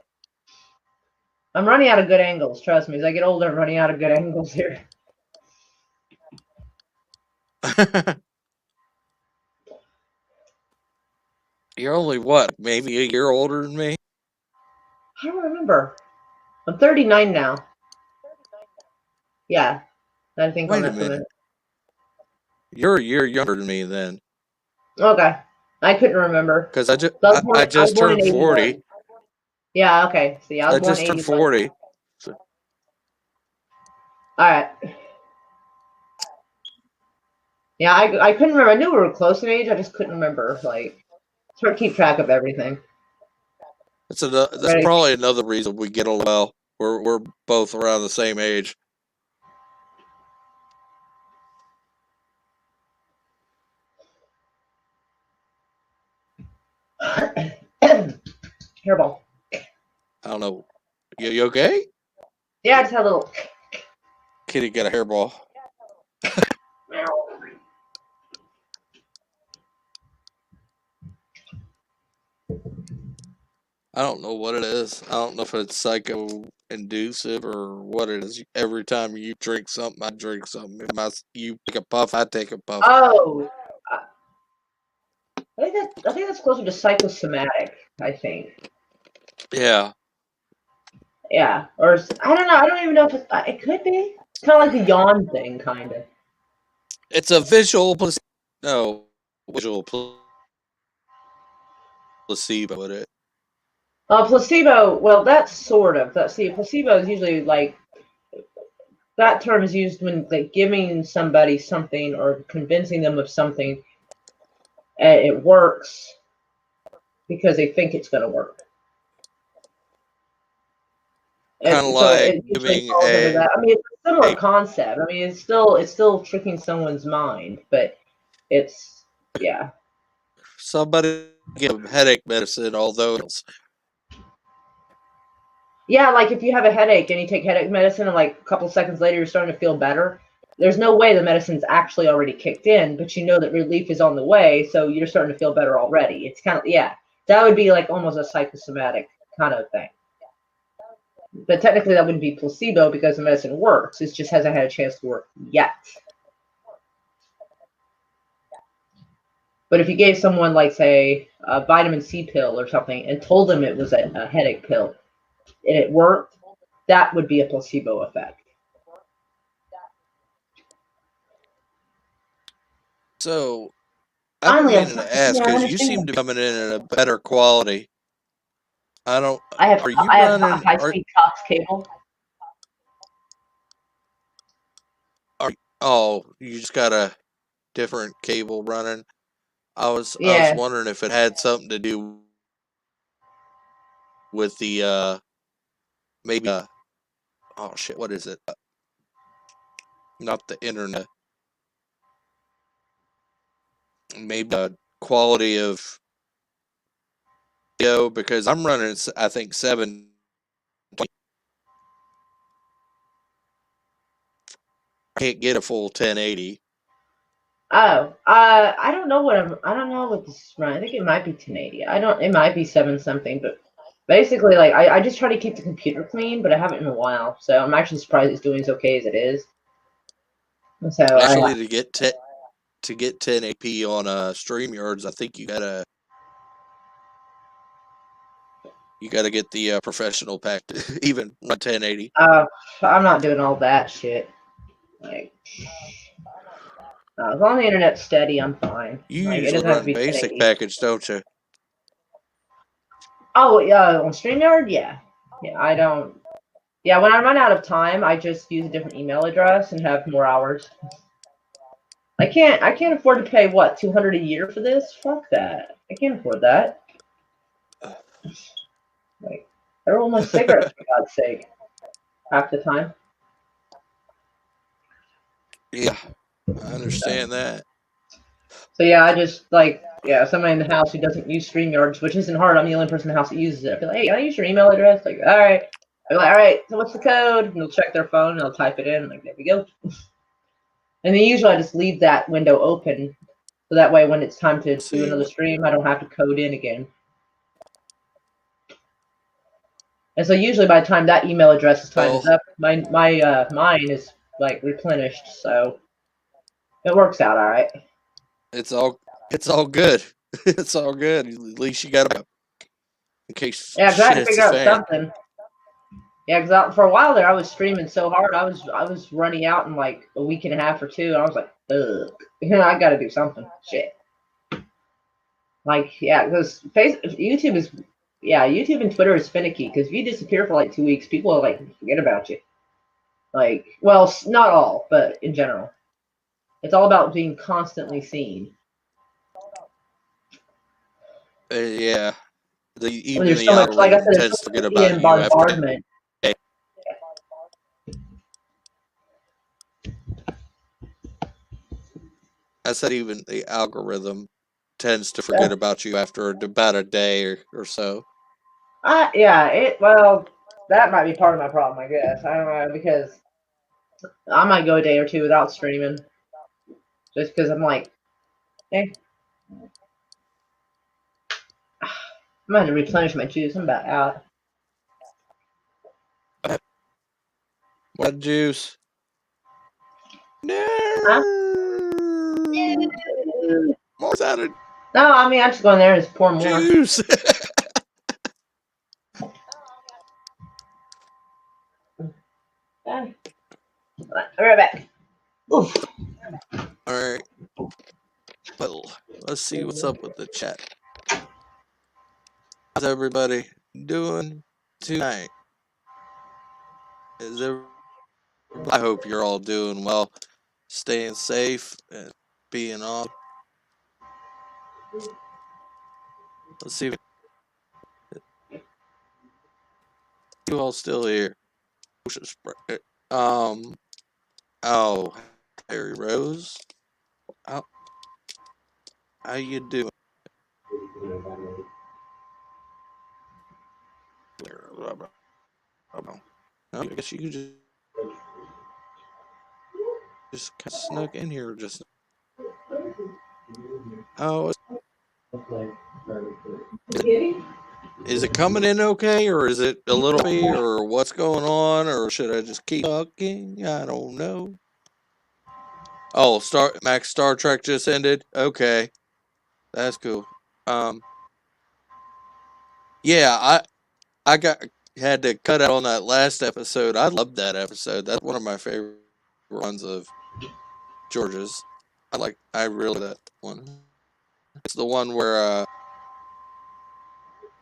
I'm running out of good angles. Trust me. As I get older, I'm running out of good angles here. You're only what? Maybe a year older than me? I don't remember. I'm 39 now. Yeah, I think on Wait a that for a minute. minute. You're a year younger than me then. Okay, I couldn't remember. Because So I I was just born in turned '81. 40. Yeah, okay. See, I was I born just in turned '81. 40. So, All right. Yeah, I couldn't remember. I knew we were close in age. I just couldn't remember. Like, it's hard to keep track of everything. that's Ready? probably another reason we get along well. We're both around the same age. Hairball. I don't know. You okay? Yeah, I just had a little. Kitty got a hairball. I don't know what it is. I don't know if it's psycho-inducive or what it is. Every time you drink something, I drink something. You take a puff, I take a puff. Oh, I think that's closer to psychosomatic. I think. Yeah, Yeah, or I don't know. I don't even know if it could be. It's kind of like the yawn thing, kind of. it's a visual no visual placebo with it. Placebo. Well, that's sort of. See, placebo is usually like that term is used when like giving somebody something or convincing them of something, and it works because they think it's going to work. Kind of And so like it usually giving falls under that. I mean, it's a similar a concept. I mean, it's still tricking someone's mind, but it's yeah. somebody give headache medicine, although it's Yeah, like if you have a headache and you take headache medicine and like a couple seconds later you're starting to feel better, there's no way the medicine's actually already kicked in, but you know that relief is on the way, so you're starting to feel better already. It's kind of yeah, that would be like almost a psychosomatic kind of thing. But technically that wouldn't be placebo because the medicine works. It just hasn't had a chance to work yet. But if you gave someone like say a vitamin C pill or something and told them it was a headache pill and it worked, that would be a placebo effect. so. I've been Finally, meaning to ask I because you seem understand. to be coming in at a better quality. I don't. I have Are you I have running? high speed cox cable. Are oh, you just got a different cable running? I was Yeah. wondering if it had something to do with the maybe oh shit, what is it? Not the internet. Maybe the quality of video because I'm running I think 7. I can't get a full 1080. Oh, I don't know what this is running. I think it might be 1080. I don't. It might be seven something, but basically, like I just try to keep the computer clean, but I haven't in a while, so I'm actually surprised it's doing as okay as it is. So I Actually, to get 1080p on StreamYards, I think you gotta get the professional pack to even 1080. I'm not doing all that shit. Like as long as the internet's steady, I'm fine. You Like it usually doesn't have to run be basic 1080. package, don't you? Oh yeah, on StreamYard, yeah, yeah. I don't. Yeah, when I run out of time, I just use a different email address and have more hours. I can't afford to pay what 200 a year for this. Fuck that. I can't afford that. Like I roll my cigarettes for God's sake half the time. Yeah, I understand that. So yeah, I just like yeah, somebody in the house who doesn't use StreamYards, which isn't hard. I'm the only person in the house that uses it. I'll be like, hey, can I use your email address? Like, all right. I'll be like, all right. So what's the code? And they'll check their phone and they'll type it in. Like there we go. And then usually I just leave that window open so that way when it's time to do See another what? stream, I don't have to code in again. And so usually by the time that email address is times Well, up, my mine is like replenished, so it works out all right. it's all it's all good. It's all good. At least you got a in case Yeah, 'cause I shit had to hits the figure out fan. something. Yeah, because for a while there I was streaming so hard I was running out in like a week and a half or two. And I was like, ugh, I got to do something. Shit. Like yeah, because YouTube is yeah YouTube and Twitter is finicky because if you disappear for like 2 weeks, people will like forget about you. Like well, not all, but in general. It's all about being constantly seen. Yeah, Well, even there's the so much, like I said, algorithm there's tends so to much forget media about and you after a bombardment. day. I said even the algorithm tends to Yeah, forget about you after about a day or so. yeah. Well, that might be part of my problem, I guess. I don't know because I might go a day or two without streaming just because I'm like, eh. going to replenish my juice. I'm about out. What juice? No. Huh? More's out of No, I mean, I'm just going there and just pour more. juice. Okay. I'll be right back. Oof. All right. Well, let's see what's up with the chat. How's everybody doing tonight? I hope you're all doing well, staying safe, and being on. Let's see if you all still here. Oh, Harry Rose. How you doing? I guess you could just kind of snuck in here just. Oh, is it coming in okay, or is it a little bit, or what's going on, or should I just keep talking? I don't know. Oh, Star Trek just ended. Okay, that's cool. Yeah, I had to cut out on that last episode. I loved that episode. That's one of my favorite ones of George's. I really that one. It's the one where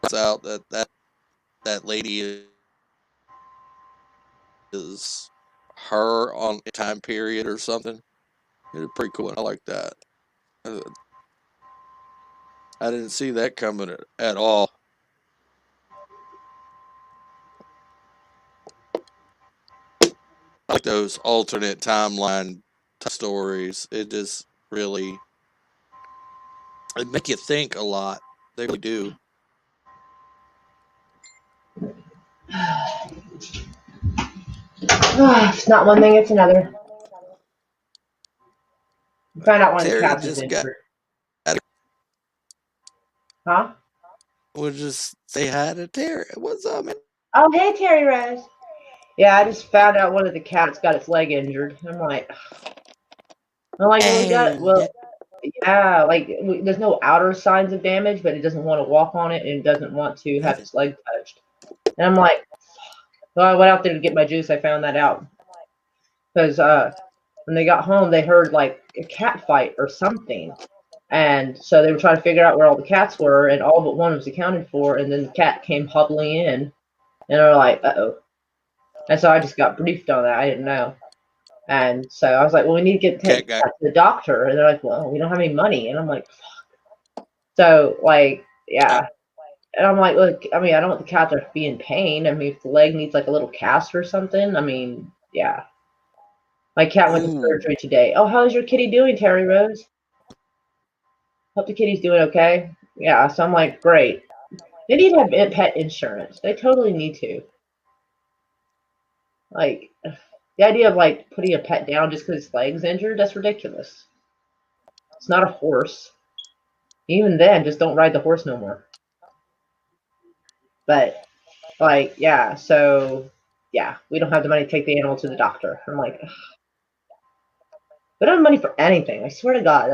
it's out that lady is her on a time period or something. It was pretty cool. I like that. I didn't see that coming at all. I like those alternate timeline stories. It just really it make you think a lot. They really do. It's not one thing, it's another. Find out one of the Terry cats is just got. injured. Huh? We'll just say hi to Terry. What's up, man? Oh, hey, Terry Rose. Yeah, I just found out one of the cats got its leg injured. I'm like, well, yeah, like there's no outer signs of damage, but it doesn't want to walk on it and it doesn't want to have its leg touched. And I'm like, so I went out there to get my juice. I found that out because when they got home, they heard like a cat fight or something. And so they were trying to figure out where all the cats were, and all but one was accounted for. And then the cat came hobbling in, and they're like, "Uh-oh." And so I just got briefed on that. I didn't know. And so I was like, "Well, we need to get the cat to the doctor." And they're like, "Well, we don't have any money." And I'm like, "Fuck." So, like, yeah. And I'm like, "Look, I mean, I don't want the cat to be in pain. I mean, if the leg needs like a little cast or something, I mean, yeah." My cat went to surgery today. Oh, how's your kitty doing, Terry Rose? Hope the kitty's doing okay. Yeah, so I'm like, great. They need to have pet insurance. They totally need to. Like, the idea of like putting a pet down just because its leg's injured, that's ridiculous. It's not a horse. Even then, just don't ride the horse no more. But, like, yeah, so, yeah, we don't have the money to take the animal to the doctor. I'm like, ugh. We don't have money for anything. I swear to God.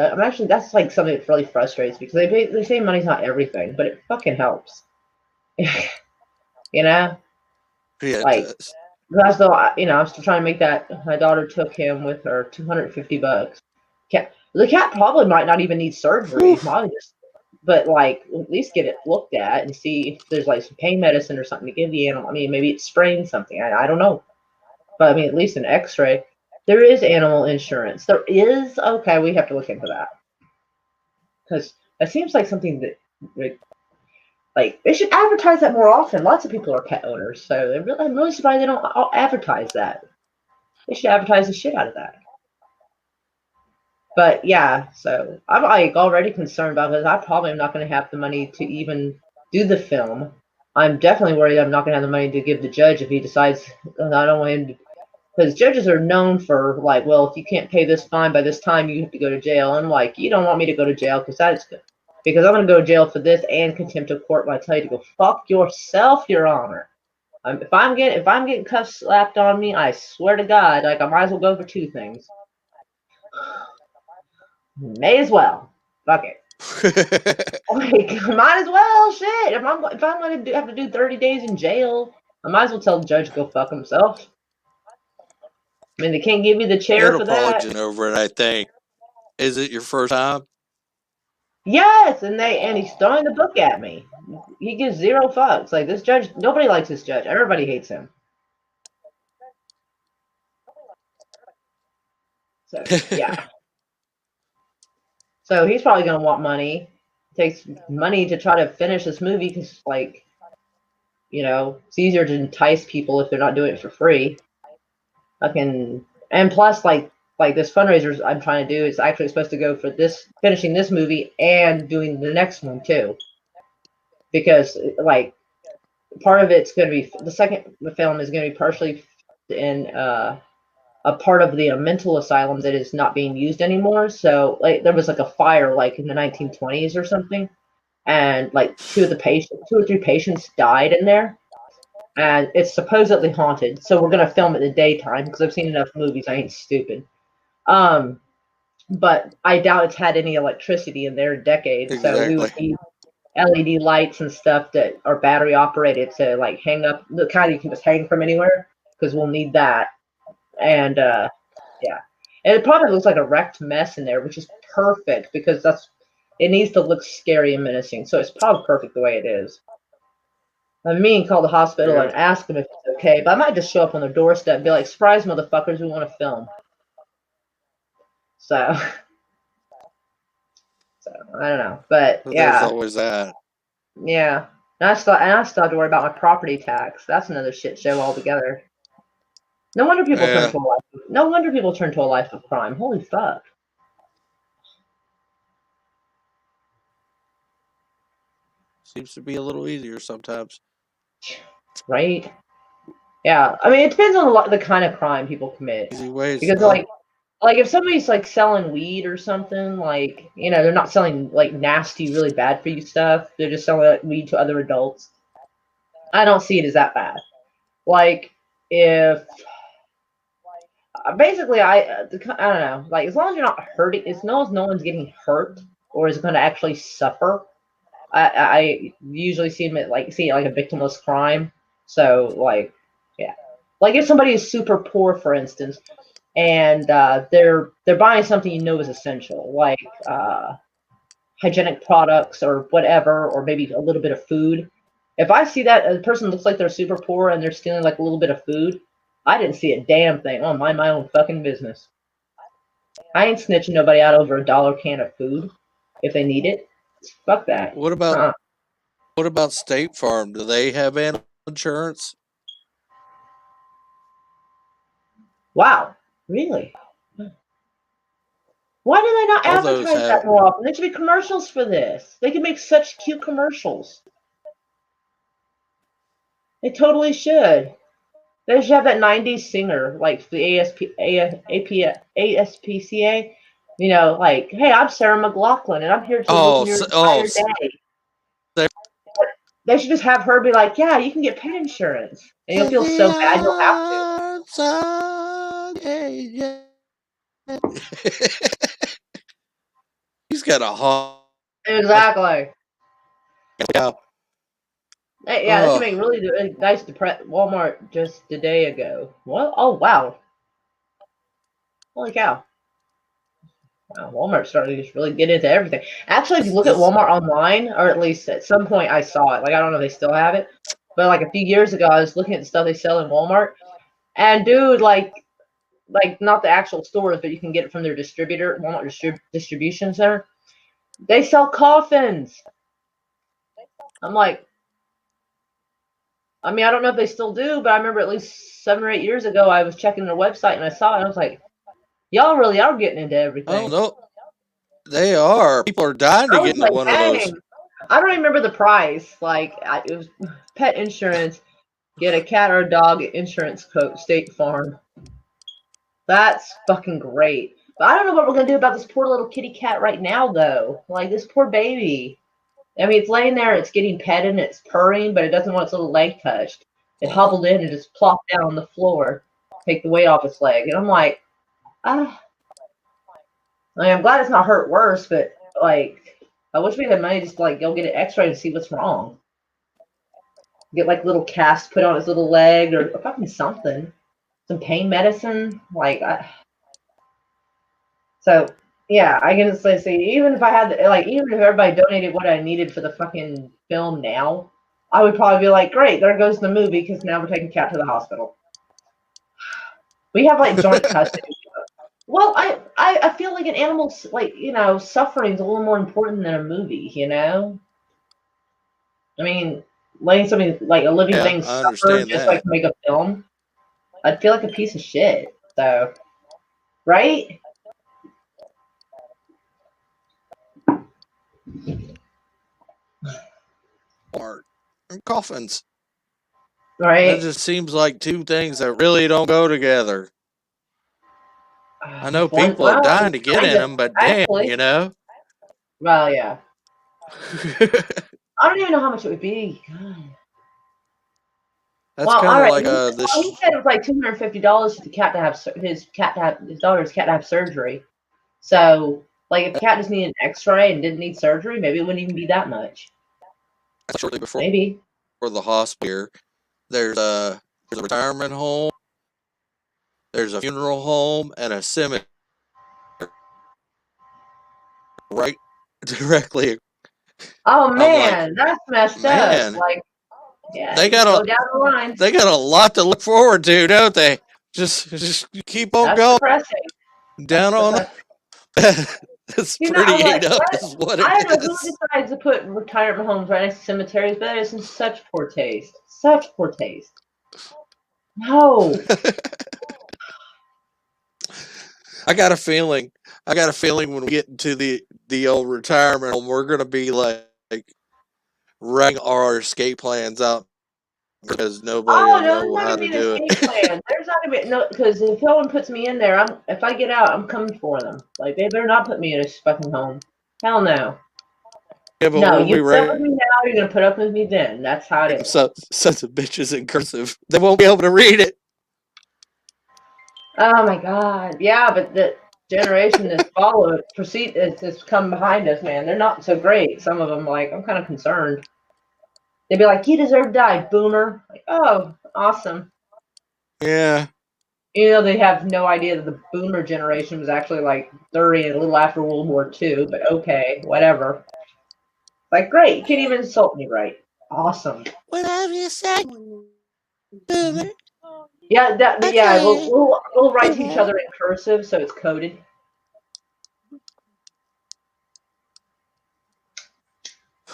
That's like something that really frustrates me because they say money's not everything, but it fucking helps. You know? Yeah, like, I was still trying to make that. My daughter took him with her $250. The cat probably might not even need surgery. But like, at least get it looked at and see if there's like some pain medicine or something to give the animal. I mean, maybe it's sprained something. I don't know. But I mean, at least an X-ray. There is animal insurance. There is. Okay, we have to look into that because that seems like something that like they should advertise that more often. Lots of people are pet owners, so I'm really surprised they don't advertise that. They should advertise the shit out of that. But yeah, so I'm like already concerned about this. I probably am not going to have the money to even do the film. I'm definitely worried I'm not going to have the money to give the judge if he decides I don't want him to. Because judges are known for like, well, if you can't pay this fine by this time, you have to go to jail. I'm like, you don't want me to go to jail because that's going because I'm gonna go to jail for this and contempt of court. When I tell you to go fuck yourself, Your Honor. If I'm getting cuffs slapped on me, I swear to God, like I might as well go for two things. May as well. Fuck it. Like, might as well. Shit. If I'm gonna have to do 30 days in jail, I might as well tell the judge to go fuck himself. I mean, they can't give me the chair It'll for probably that. get over it, I think. Is it your first time? Yes, and he's throwing the book at me. He gives zero fucks. Like this judge, nobody likes this judge. Everybody hates him. So yeah. So he's probably gonna want money. It takes money to try to finish this movie because, like, you know, it's easier to entice people if they're not doing it for free. And plus, like this fundraiser I'm trying to do is actually supposed to go for finishing this movie and doing the next one too. Because like part of it's going to be the second film is going to be partially in a part of the mental asylum that is not being used anymore. So like there was like a fire like in the 1920s or something, and like two or three patients died in there, and it's supposedly haunted. So we're gonna film it in the daytime because I've seen enough movies. I ain't stupid. But I doubt it's had any electricity in there in decades. So we would Exactly. need LED lights and stuff that are battery operated to like hang up the kind you can just hang from anywhere because we'll need that. And yeah, and it probably looks like a wrecked mess in there, which is perfect because it needs to look scary and menacing. So it's probably perfect the way it is. I mean, call the hospital Yeah. and ask them if it's okay, but I might just show up on their doorstep and be like, "Surprise, motherfuckers, we want to film." So, so I don't know, but There's yeah, always that. yeah. And I still have to worry about my property tax. That's another shit show altogether. No wonder people turn Yeah. to a life. No wonder people turn to a life of crime. Holy fuck! Seems to be a little easier sometimes. Right? Yeah. I mean, it depends on the kind of crime people commit. Easy ways. Because like if somebody's like selling weed or something, like you know, they're not selling like nasty, really bad for you stuff. They're just selling like, weed to other adults. I don't see it as that bad. Like if basically I don't know, like as long as you're not hurting, as long as no one's getting hurt or is going to actually suffer, I usually see it like a victimless crime. So like yeah, like if somebody is super poor, for instance, and they're buying something you know is essential, like hygienic products or whatever, or maybe a little bit of food. If I see that a person looks like they're super poor and they're stealing like a little bit of food, I didn't see a damn thing. I'll mind my own fucking business. I ain't snitching nobody out over $1 can of food if they need it. Fuck that. What about Uh-uh. State Farm? Do they have animal insurance? Wow, really? Why do they not All those advertise have. that more often? There should be commercials for this. They can make such cute commercials. They totally should. They should have that 90s singer, like the ASPCA. You know, like, hey, I'm Sarah McLaughlin, and I'm here to look Oh, in your entire day. They should just have her be like, yeah, you can get pet insurance. And you'll feel so bad you'll have yeah. He's got a hot. to. Exactly. Yeah. Yeah, they can make really nice Walmart just a day ago. What? Oh, wow. Holy cow. Wow, Walmart's starting to just really get into everything. Actually, if you look at This. Walmart online, or at least at some point I saw it. Like, I don't know if they still have it. But like a few years ago, I was looking at the stuff they sell in Walmart. And dude, like not the actual stores, but you can get it from their distributor, Walmart distribution center. They sell coffins. I'm like, I mean, I don't know if they still do, but I remember at least 7 or 8 years ago, I was checking their website and I saw it. And I was like, y'all really are getting into everything. Oh no, they are. People are dying to I get was into like, one of those. dang. I don't remember the price. Like, it was pet insurance. Get a cat or a dog insurance quote, State Farm. That's fucking great. But I don't know what we're gonna do about this poor little kitty cat right now, though. Like this poor baby. I mean, it's laying there, it's getting petted, and it's purring, but it doesn't want its little leg touched. It hobbled in and just plopped down on the floor, take the weight off its leg, and I'm like, ah. I mean, I'm glad it's not hurt worse, but like, I wish we had money just to like go get an X-ray and see what's wrong. Get like little casts put on its little leg or fucking something, some pain medicine, like. So yeah, I can just say, even if I had even if everybody donated what I needed for the fucking film now, I would probably be like, great, there goes the movie because now we're taking Cat to the hospital. We have like joint custody. Well, I feel like an animal's suffering is a little more important than a movie. I mean, letting something like a living thing I suffer understand just that. like to make a film, I'd feel like a piece of shit. So, right? Art and coffins. Right. That just seems like two things that really don't go together. I know people are dying to get in them, but damn, actually. Well, yeah. I don't even know how much it would be. That's kind of like He said it was like $250 for the cat to have his daughter's cat to have surgery. So, like, if the cat just needed an X-ray and didn't need surgery, maybe it wouldn't even be that much. shortly before Maybe. the hospital. There's a retirement home. There's a funeral home and a cemetery right directly. Oh man, that's messed up. Like, yeah, they got go down the line. They got a lot to look forward to, don't they? Just keep on going. Depressing. Down on. That's pretty ate up, is what it is. I don't know who decides to put retirement homes right next to cemeteries, but that is in such poor taste. Such poor taste. No. I got a feeling when we get into the old retirement home, we're gonna be like writing our escape plans out because nobody will know how to do it. Plan. There's not gonna be no, because if no one puts me in there, if I get out, I'm coming for them. Like they better not put me in a fucking home. Hell no. Yeah, but no, you put up with me now. You're gonna put up with me then. That's how it is. Sons of bitches in cursive. They won't be able to read it. Oh my god. Yeah, but the generation that's followed it's come behind us, man. They're not so great. Some of them, like, I'm kind of concerned. They'd be like, "You deserve to die, boomer." Like, oh, awesome. Yeah. They have no idea that the boomer generation was actually like 30 and a little after World War II, but okay, whatever. Like, great, you can't even insult me, right? Awesome. Whatever you say, boomer. Yeah, yeah. We'll write to each other in cursive, so it's coded.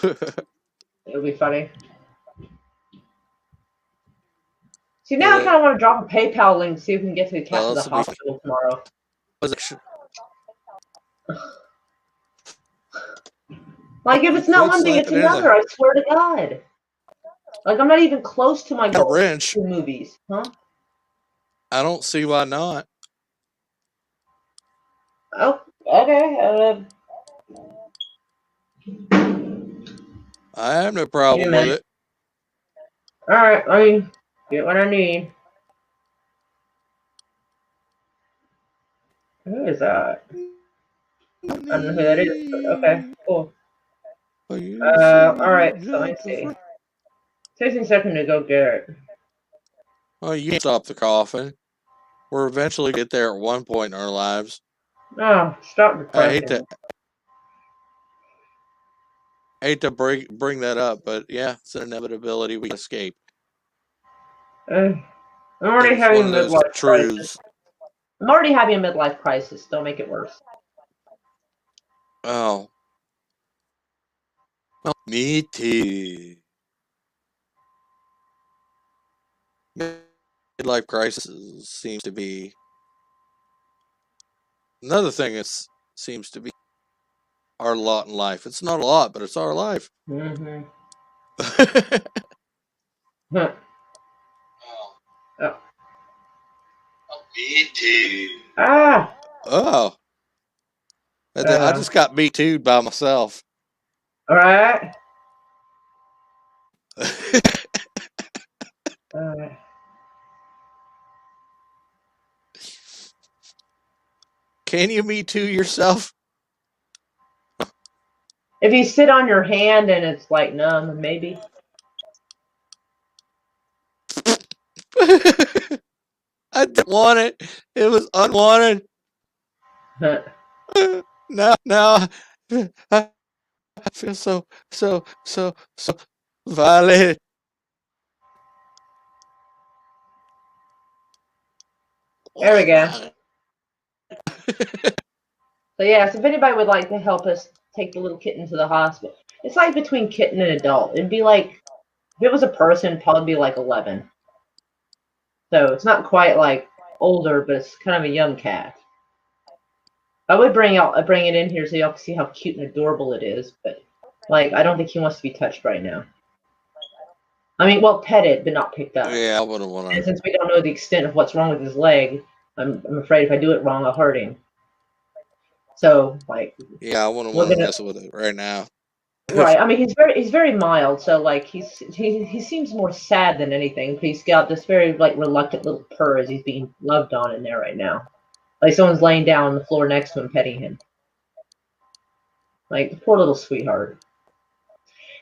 It'll be funny. See, now I kind of want to drop a PayPal link to see if we can get to the cat to the hospital tomorrow. Like, if it's not one thing, it's another. I swear to God. Like, I'm not even close to my goal for movies, huh? I don't see why not. Oh, okay. I have no problem with it. All right, let me get what I need. Who is that? I don't know who that is, but okay, cool. All right, so let me see. 16 seconds to go get it. Oh, you can't stop the coughing. We'll eventually get there at one point in our lives. Oh, stop depressing. I hate to bring that up, but yeah, it's an inevitability we escape. I'm already having a midlife crisis. I'm already having a midlife crisis. Don't make it worse. Oh. Well, me too. Midlife crisis seems to be another thing. It seems to be our lot in life. It's not a lot, but it's our life. Mm-hmm. Me too. Ah. Oh. And then I just got Me Too'd by myself. All right. All right. Can you Me Too yourself? If you sit on your hand and it's like numb, maybe. I didn't want it. It was unwanted. Now I feel so violated. There we go. So yeah, so if anybody would like to help us take the little kitten to the hospital, it's like between kitten and adult. It'd be like if it was a person, it'd probably be like 11. So it's not quite like older, but it's kind of a young cat. I would bring it in here so y'all can see how cute and adorable it is, but like I don't think he wants to be touched right now. I mean, well, petted, but not picked up. Yeah, I wouldn't want And to. since we don't know the extent of what's wrong with his leg, I'm afraid if I do it wrong, I'll hurt him. So like, Yeah, I wouldn't we're want to gonna mess with it right now. right. I mean, he's very mild. So like, he seems more sad than anything. But he's got this very like reluctant little purr as he's being loved on in there right now. Like someone's laying down on the floor next to him, petting him. Like poor little sweetheart.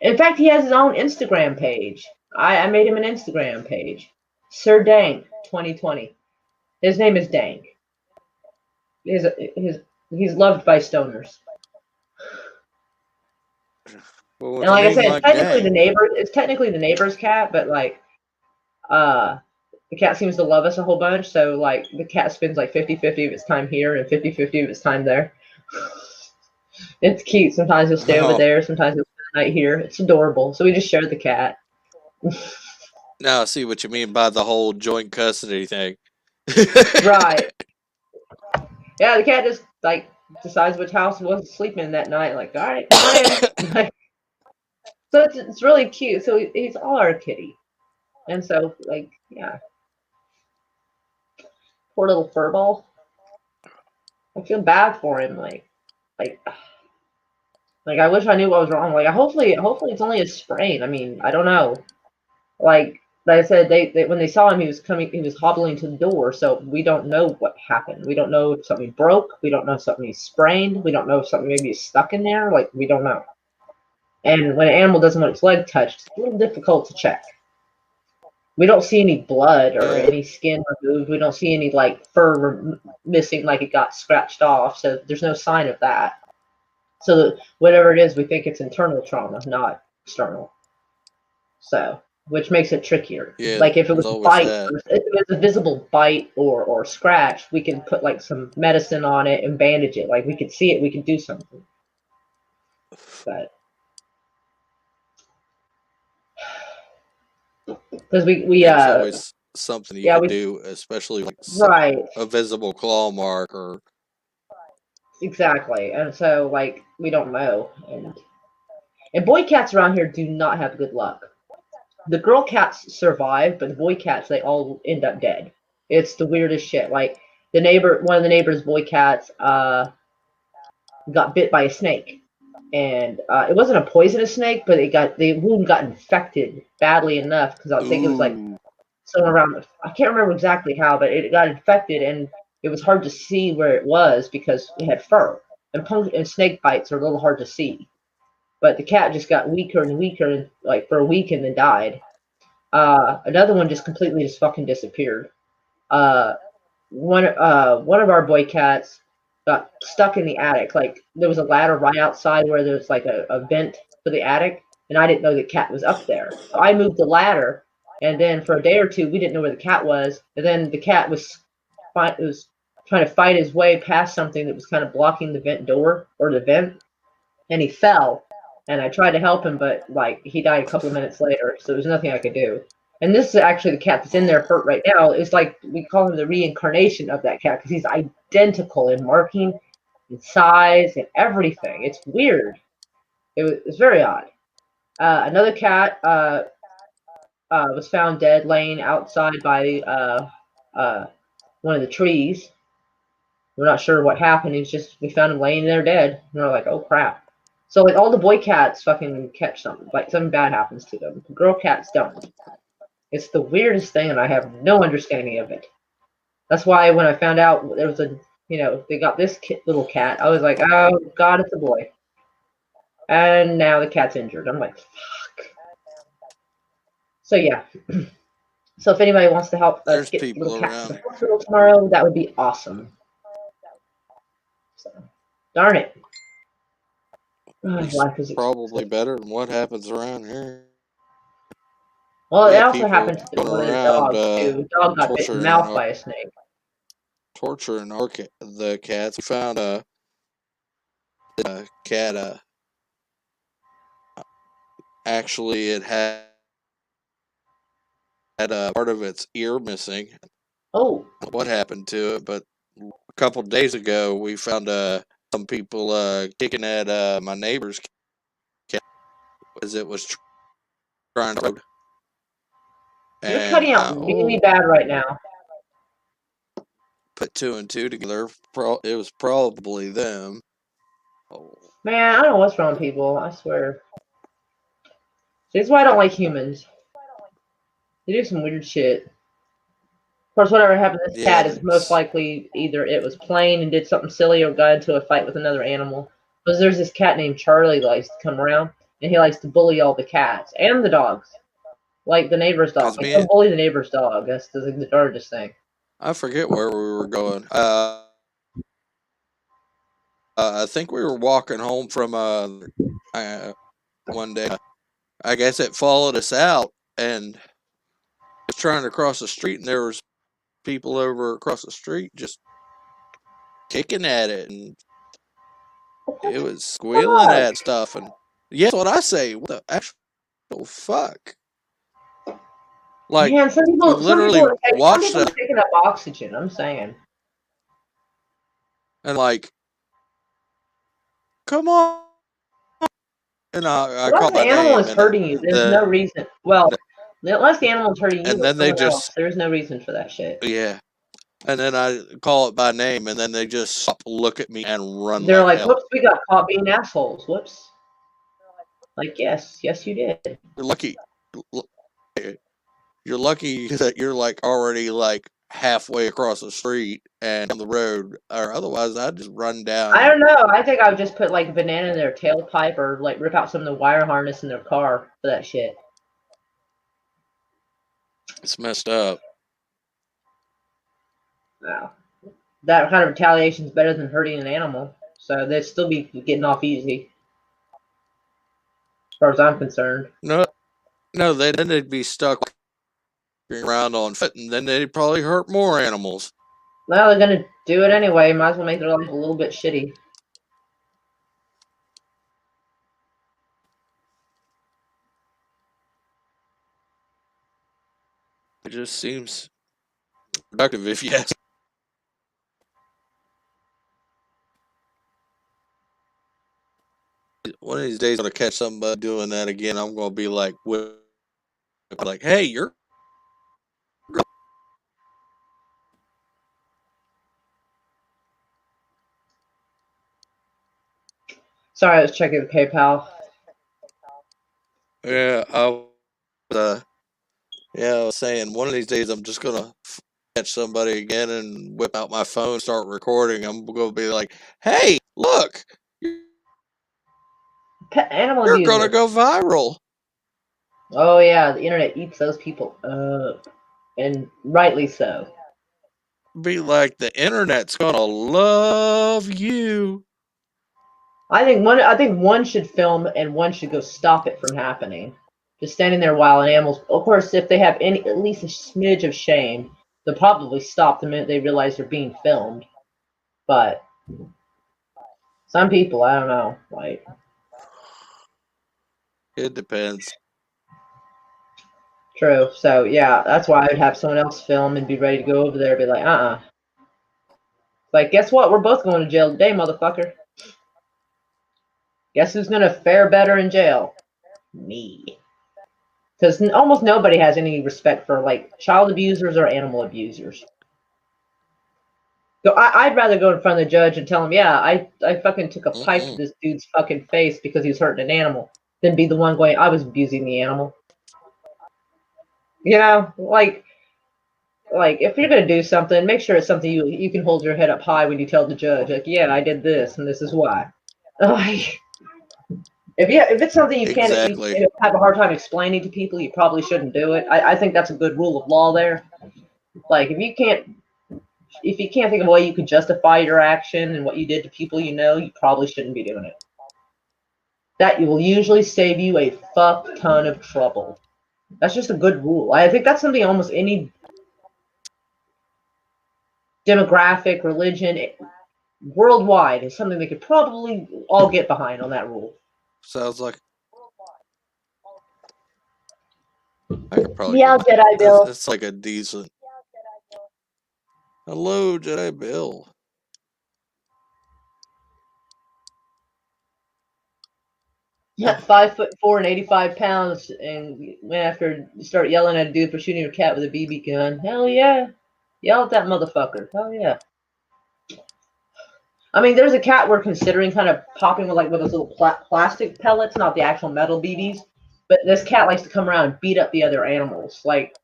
In fact, he has his own Instagram page. I made him an Instagram page. Sir Dank 2020. His name is Dank. He's loved by stoners. Well, And with a like I name said, like that, it's technically the neighbor's cat, but like the cat seems to love us a whole bunch, so like the cat spends like 50-50 of its time here and 50-50 of its time there. It's cute. Sometimes he'll stay over oh, there, sometimes he'll spend the night here. It's adorable. So we just share the cat. now I see what you mean by the whole joint custody thing. Right. Yeah, the cat just like decides which house he wants to sleep in that night. Like, all right, come on in. So it's really cute. So he's all our kitty, and so like yeah, poor little furball. I feel bad for him. Like I wish I knew what was wrong. Like hopefully it's only a sprain. I mean I don't know. Like I said, they when they saw him, he was hobbling to the door. So we don't know what happened. We don't know if something broke. We don't know if something sprained. We don't know if something maybe is stuck in there. Like we don't know. And when an animal doesn't want its leg touched, it's a little difficult to check. We don't see any blood or Yeah, any skin removed. We don't see any like fur missing, like it got scratched off. So there's no sign of that. So whatever it is, we think it's internal trauma, not external. So which makes it trickier. yeah, Like if it there's was a always bite, that. if it was a visible bite or scratch, we can put like some medicine on it and bandage it. Like we could see it, we could do something. But because we Yeah, there's always something you yeah could we do, especially like right. a visible claw mark or. Exactly. And so like we don't know. And boy cats around here do not have good luck. The girl cats survive, but the boy cats they all end up dead. It's the weirdest shit. Like one of the neighbor's boy cats got bit by a snake. And it wasn't a poisonous snake, but the wound got infected badly enough because I think it was like Ooh. somewhere around I can't remember exactly how, but it got infected and it was hard to see where it was because it had fur. And snake bites are a little hard to see. But the cat just got weaker and weaker, like for a week, and then died. Another one just completely just fucking disappeared. Uh, one of our boy cats got stuck in the attic. Like there was a ladder right outside where there's like a vent for the attic, and I didn't know the cat was up there. So I moved the ladder, and then for a day or two we didn't know where the cat was. And then the cat was trying to fight his way past something that was kind of blocking the vent door or the vent, and he fell. And I tried to help him, but like he died a couple of minutes later, so there's nothing I could do. And this is actually the cat that's in there hurt right now. It's like we call him the reincarnation of that cat because he's identical in marking, in size, and everything. It's weird. It's very odd. Another cat was found dead, laying outside by one of the trees. We're not sure what happened. He's just we found him laying there dead. And we're like, oh crap. So like all the boy cats fucking catch something. Like something bad happens to them. The girl cats don't. It's the weirdest thing, and I have no understanding of it. That's why when I found out there was they got this little cat, I was like, oh god, it's a boy. And now the cat's injured. I'm like, fuck. So yeah. So if anybody wants to help us There's get people little cat to around. the hospital tomorrow, that would be awesome. So, darn it. Oh, It's life is probably expensive. better than what happens around here. Well, We it got also people happened to going one of the around dogs too. The dog got bit in the torturing mouth our by a snake. the cats. We found a cat. Actually, it had a part of its ear missing. Oh, What happened to it? But a couple days ago, we found some people kicking at my neighbor's cat as it was trying to. you're And cutting out really bad right now. put two and two together. It was probably them. Oh, Man, I don't know what's wrong with people. I swear. This is why I don't like humans. They do some weird shit. Of course, whatever happened to this yeah, cat is most likely either it was playing and did something silly or got into a fight with another animal. Because there's this cat named Charlie that likes to come around, and he likes to bully all the cats and the dogs. Like the neighbor's dog. because Like, me, don't bully the neighbor's dog. That's the darndest thing. I forget where we were going. I think we were walking home from one day. I guess it followed us out and was trying to cross the street, and there was people over across the street just kicking at it, and it was squealing Fuck! at stuff. And yeah, that's what I say. What the actual fuck? Like Man, we some literally people watched are that, taking up oxygen. I'm saying. and like, come on. And I Unless called the my animal name, is hurting you, there's no reason. Well, unless the animal is hurting you and or then they someone else, just there's no reason for that shit. yeah. And then I call it by name, and then they just stop, look at me, and run They're like like, hell. "Whoops, we got caught being assholes. Whoops." Like, yes, you did. You're lucky. You're lucky that you're like already like halfway across the street and down the road, or otherwise I'd just run I down. don't know. I think I would just put like a banana in their tailpipe or like rip out some of the wire harness in their car for that shit. It's messed up. Wow. That kind of retaliation is better than hurting an animal. So they'd still be getting off easy, as far as I'm concerned. No, no, then they'd be stuck around on foot, and then they'd probably hurt more animals. Well, they're gonna do it anyway. Might as well make their life a little bit shitty. It just seems productive if you ask. One of these days, I'm gonna catch somebody doing that again. I'm gonna be like, hey, you're. Sorry, I was checking PayPal. Yeah, I was saying one of these days I'm just gonna catch somebody again and whip out my phone, start recording. I'm gonna be like, "Hey, look, Animal you're gonna abuser. go viral." Oh yeah, the internet eats those people up, and rightly so. Be like, the internet's gonna love you. I think one should film and one should go stop it from happening. Just standing there while an animal's. Of course, if they have any at least a smidge of shame, they'll probably stop the minute they realize they're being filmed. But some people, I don't know, like It depends. true. So yeah, that's why I would have someone else film and be ready to go over there and be like, Like, guess what? We're both going to jail today, motherfucker. Guess who's gonna fare better in jail? Me. Because almost nobody has any respect for like child abusers or animal abusers. So I'd rather go in front of the judge and tell him, yeah, I fucking took a pipe to Mm-mm. this dude's fucking face because he was hurting an animal, than be the one going, I was abusing the animal. You know, like if you're gonna do something, make sure it's something you can hold your head up high when you tell the judge, like, yeah, I did this and this is why. Like if it's something Exactly. you have a hard time explaining to people, you probably shouldn't do it. I think that's a good rule of law there. Like if you can't think of a way you could justify your action and what you did to people you know, you probably shouldn't be doing it. That will usually save you a fuck ton of trouble. That's just a good rule. I think that's something almost any demographic, religion, worldwide is something they could probably all get behind on that rule. Sounds like I could probably get Yeah, behind. Jedi Bill. It's like a decent. Hello, Jedi Bill. Yeah, 5'4" and 85 pounds, and went after you start yelling at a dude for shooting your cat with a BB gun. Hell yeah, yell at that motherfucker. Hell yeah. I mean, there's a cat we're considering kind of popping with those little plastic pellets, not the actual metal BBs. But this cat likes to come around and beat up the other animals. Like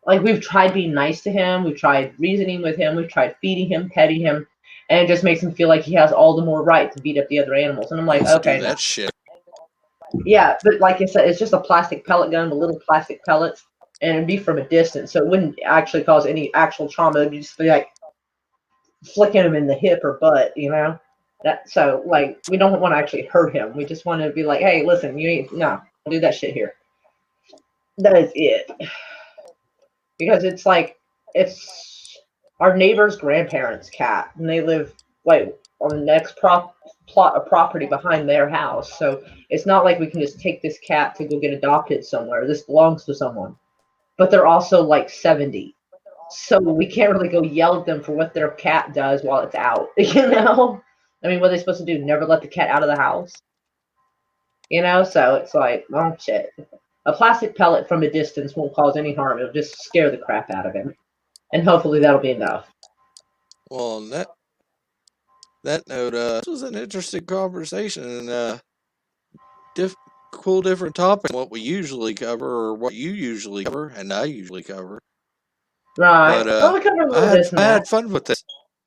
we've tried being nice to him, we've tried reasoning with him, we've tried feeding him, petting him, and it just makes him feel like he has all the more right to beat up the other animals. And I'm I like, used to do okay, no. that shit. Yeah, but like I said, it's just a plastic pellet gun with little plastic pellets, and it'd be from a distance, so it wouldn't actually cause any actual trauma. It'd just be like flicking him in the hip or butt, you know. That so like we don't want to actually hurt him. We just want to be like, hey, listen, you ain't no, don't do that shit here. That is it, because it's our neighbor's grandparents' cat, and they live like on the next plot of property behind their house. So it's not like we can just take this cat to go get adopted somewhere. This belongs to someone, but they're also like 70. So we can't really go yell at them for what their cat does while it's out, you know? I mean, what are they supposed to do? Never let the cat out of the house? You know? So it's like, oh shit. A plastic pellet from a distance won't cause any harm. It'll just scare the crap out of him. And hopefully that'll be enough. Well, on that note, this was an interesting conversation and cool different topic than what we usually cover or what you usually cover and I usually cover. Right. But Well, we covered a little this and I that. had fun with this.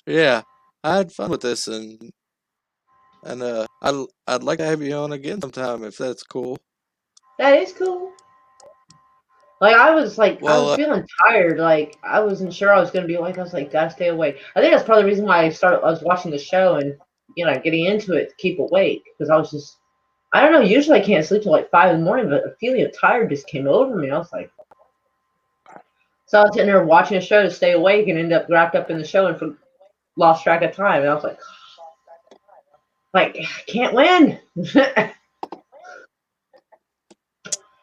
Yeah, I had fun with this and I'd like to have you on again sometime if that's cool. That is cool. I Well, was feeling tired. Like I wasn't sure I was gonna be awake. I was like, gotta stay awake. I think that's probably the reason why I was watching the show and getting into it to keep awake because I was just I don't know. Usually I can't sleep till like 5 in the morning, but a feeling of tired just came over me. I was like, so I was sitting there watching a show to stay awake and ended up wrapped up in the show and lost track of time. And I was like, I can't win.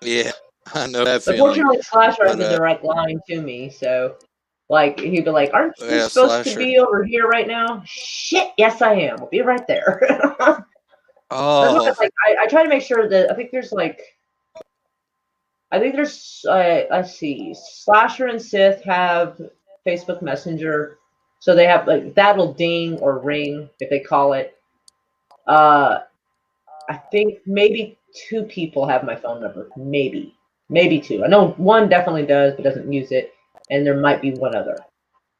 yeah, I know that But feeling. fortunately, Slasher has But a direct line to me, so like he'd be like, "Aren't you yeah, supposed to Slasher. be over here right now?" Shit, yes I am. I'll be right there. That's why Oh, I try to make sure that I think there's let's see, Slasher and Sith have Facebook Messenger, so they have like that'll ding or ring if they call it. Uh, I think maybe two people have my phone number. Maybe two. I know one definitely does, but doesn't use it, and there might be one other.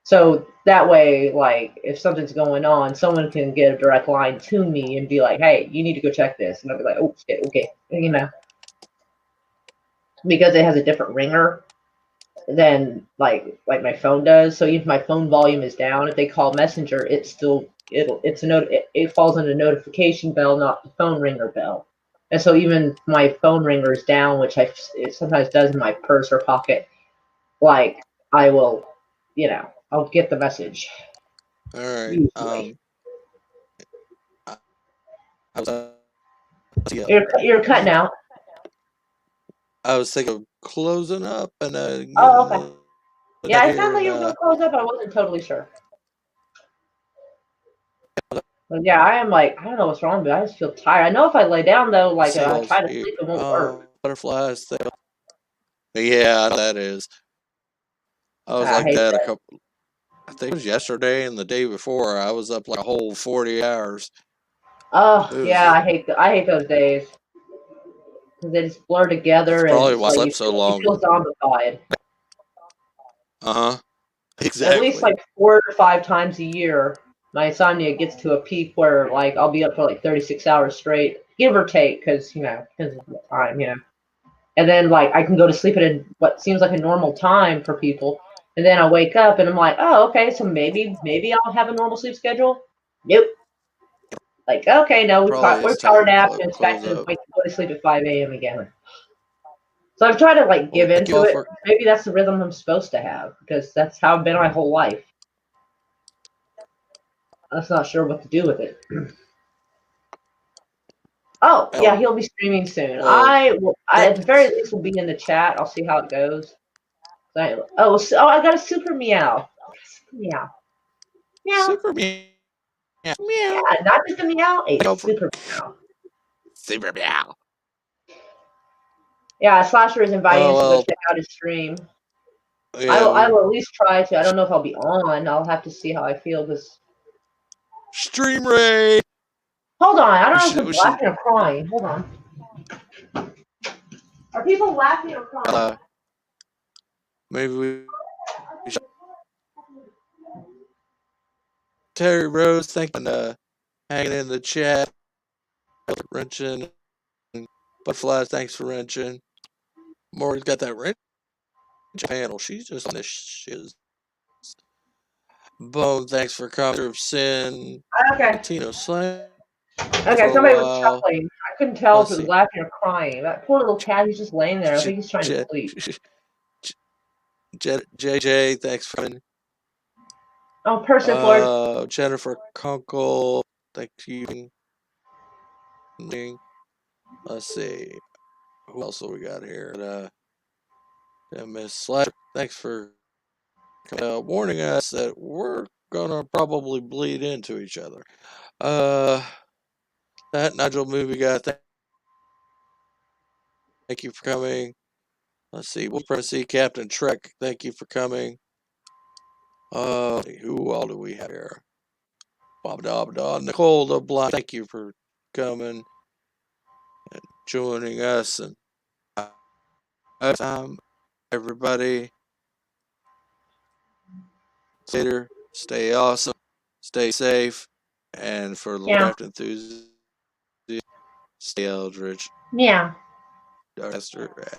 So that way, like, if something's going on, someone can get a direct line to me and be like, "Hey, you need to go check this," and I'll be like, "Oh shit, okay," because it has a different ringer than like my phone does. So if my phone volume is down, if they call Messenger, it falls under notification bell, not the phone ringer bell. And so even my phone ringer is down, which it sometimes does in my purse or pocket. Like I will, I'll get the message all right. usually. I, I was yeah, You're cutting out. I was thinking of closing up and Oh, getting okay. out Yeah, it sounded here like and you were gonna close up. I wasn't totally sure. But yeah, I am like I don't know what's wrong, but I just feel tired. I know if I lay down though, like I seagulls try to here. sleep, it won't work. Butterflies. Yeah, that is. I was I like hate that a that. couple. I think it was yesterday and the day before. I was up like a whole 40 hours. Oh It was yeah, I hate those days because they just blur that's together and probably it's why I like slept so you long. feel zombified. Uh huh. At least Exactly. like 4 to 5 times a year, my insomnia gets to a peak where like I'll be up for like 36 hours straight, give or take, because because of the time, and then like I can go to sleep at what seems like a normal time for people, and then I wake up and I'm like, oh, okay, so maybe I'll have a normal sleep schedule. Nope. Like, okay, no, Probably we're is power time to nap and it's back close to up. like go to sleep at 5 a.m. again. So I've tried to like Well, give thank you into all it. for. Maybe that's the rhythm I'm supposed to have because that's how I've been my whole life. I'm just not sure what to do with it. Oh yeah, Oh, he'll be streaming soon. well, I at the very thanks. least will be in the chat. I'll see how it goes. I got a super meow. Super meow. Meow. Super meow. Yeah, Meow. not just a meow, a Go for super meow. super meow. Yeah, Slasher is inviting Oh, us to go well, check out his stream. yeah, I we will at least try to. I don't know if I'll be on. I'll have to see how I feel because stream raid. hold on, I don't know if We they're should, laughing or crying. Hold on. Are people laughing or crying? maybe we should. Terry Rose, thank you, and hanging in the chat, wrenching, butterflies, thanks for wrenching. Moira's got that wrench panel. She's just on this shiz. Bone, thanks for coming of sin. Okay. Latino slang for Okay, a somebody was while. chuckling. I couldn't tell if Let's it was see. laughing or crying. That poor little cat, he's just laying there. I think he's trying to sleep. JJ, thanks for coming. Oh, Persiflage. Jennifer Kunkel, thank you. Let's see. Who else do we got here? Miss Slash, thanks for warning us that we're gonna probably bleed into each other. That Nigel movie guy, thank you for coming. Let's see. We'll see Captain Trek. Thank you for coming. Who all do we have here? Bob da. Nicole the Blind. Thank you for coming and joining us. And time, everybody. Later. Stay awesome. Stay safe. And for the Yeah. craft enthusiasts, stay Eldridge. Yeah. Darkester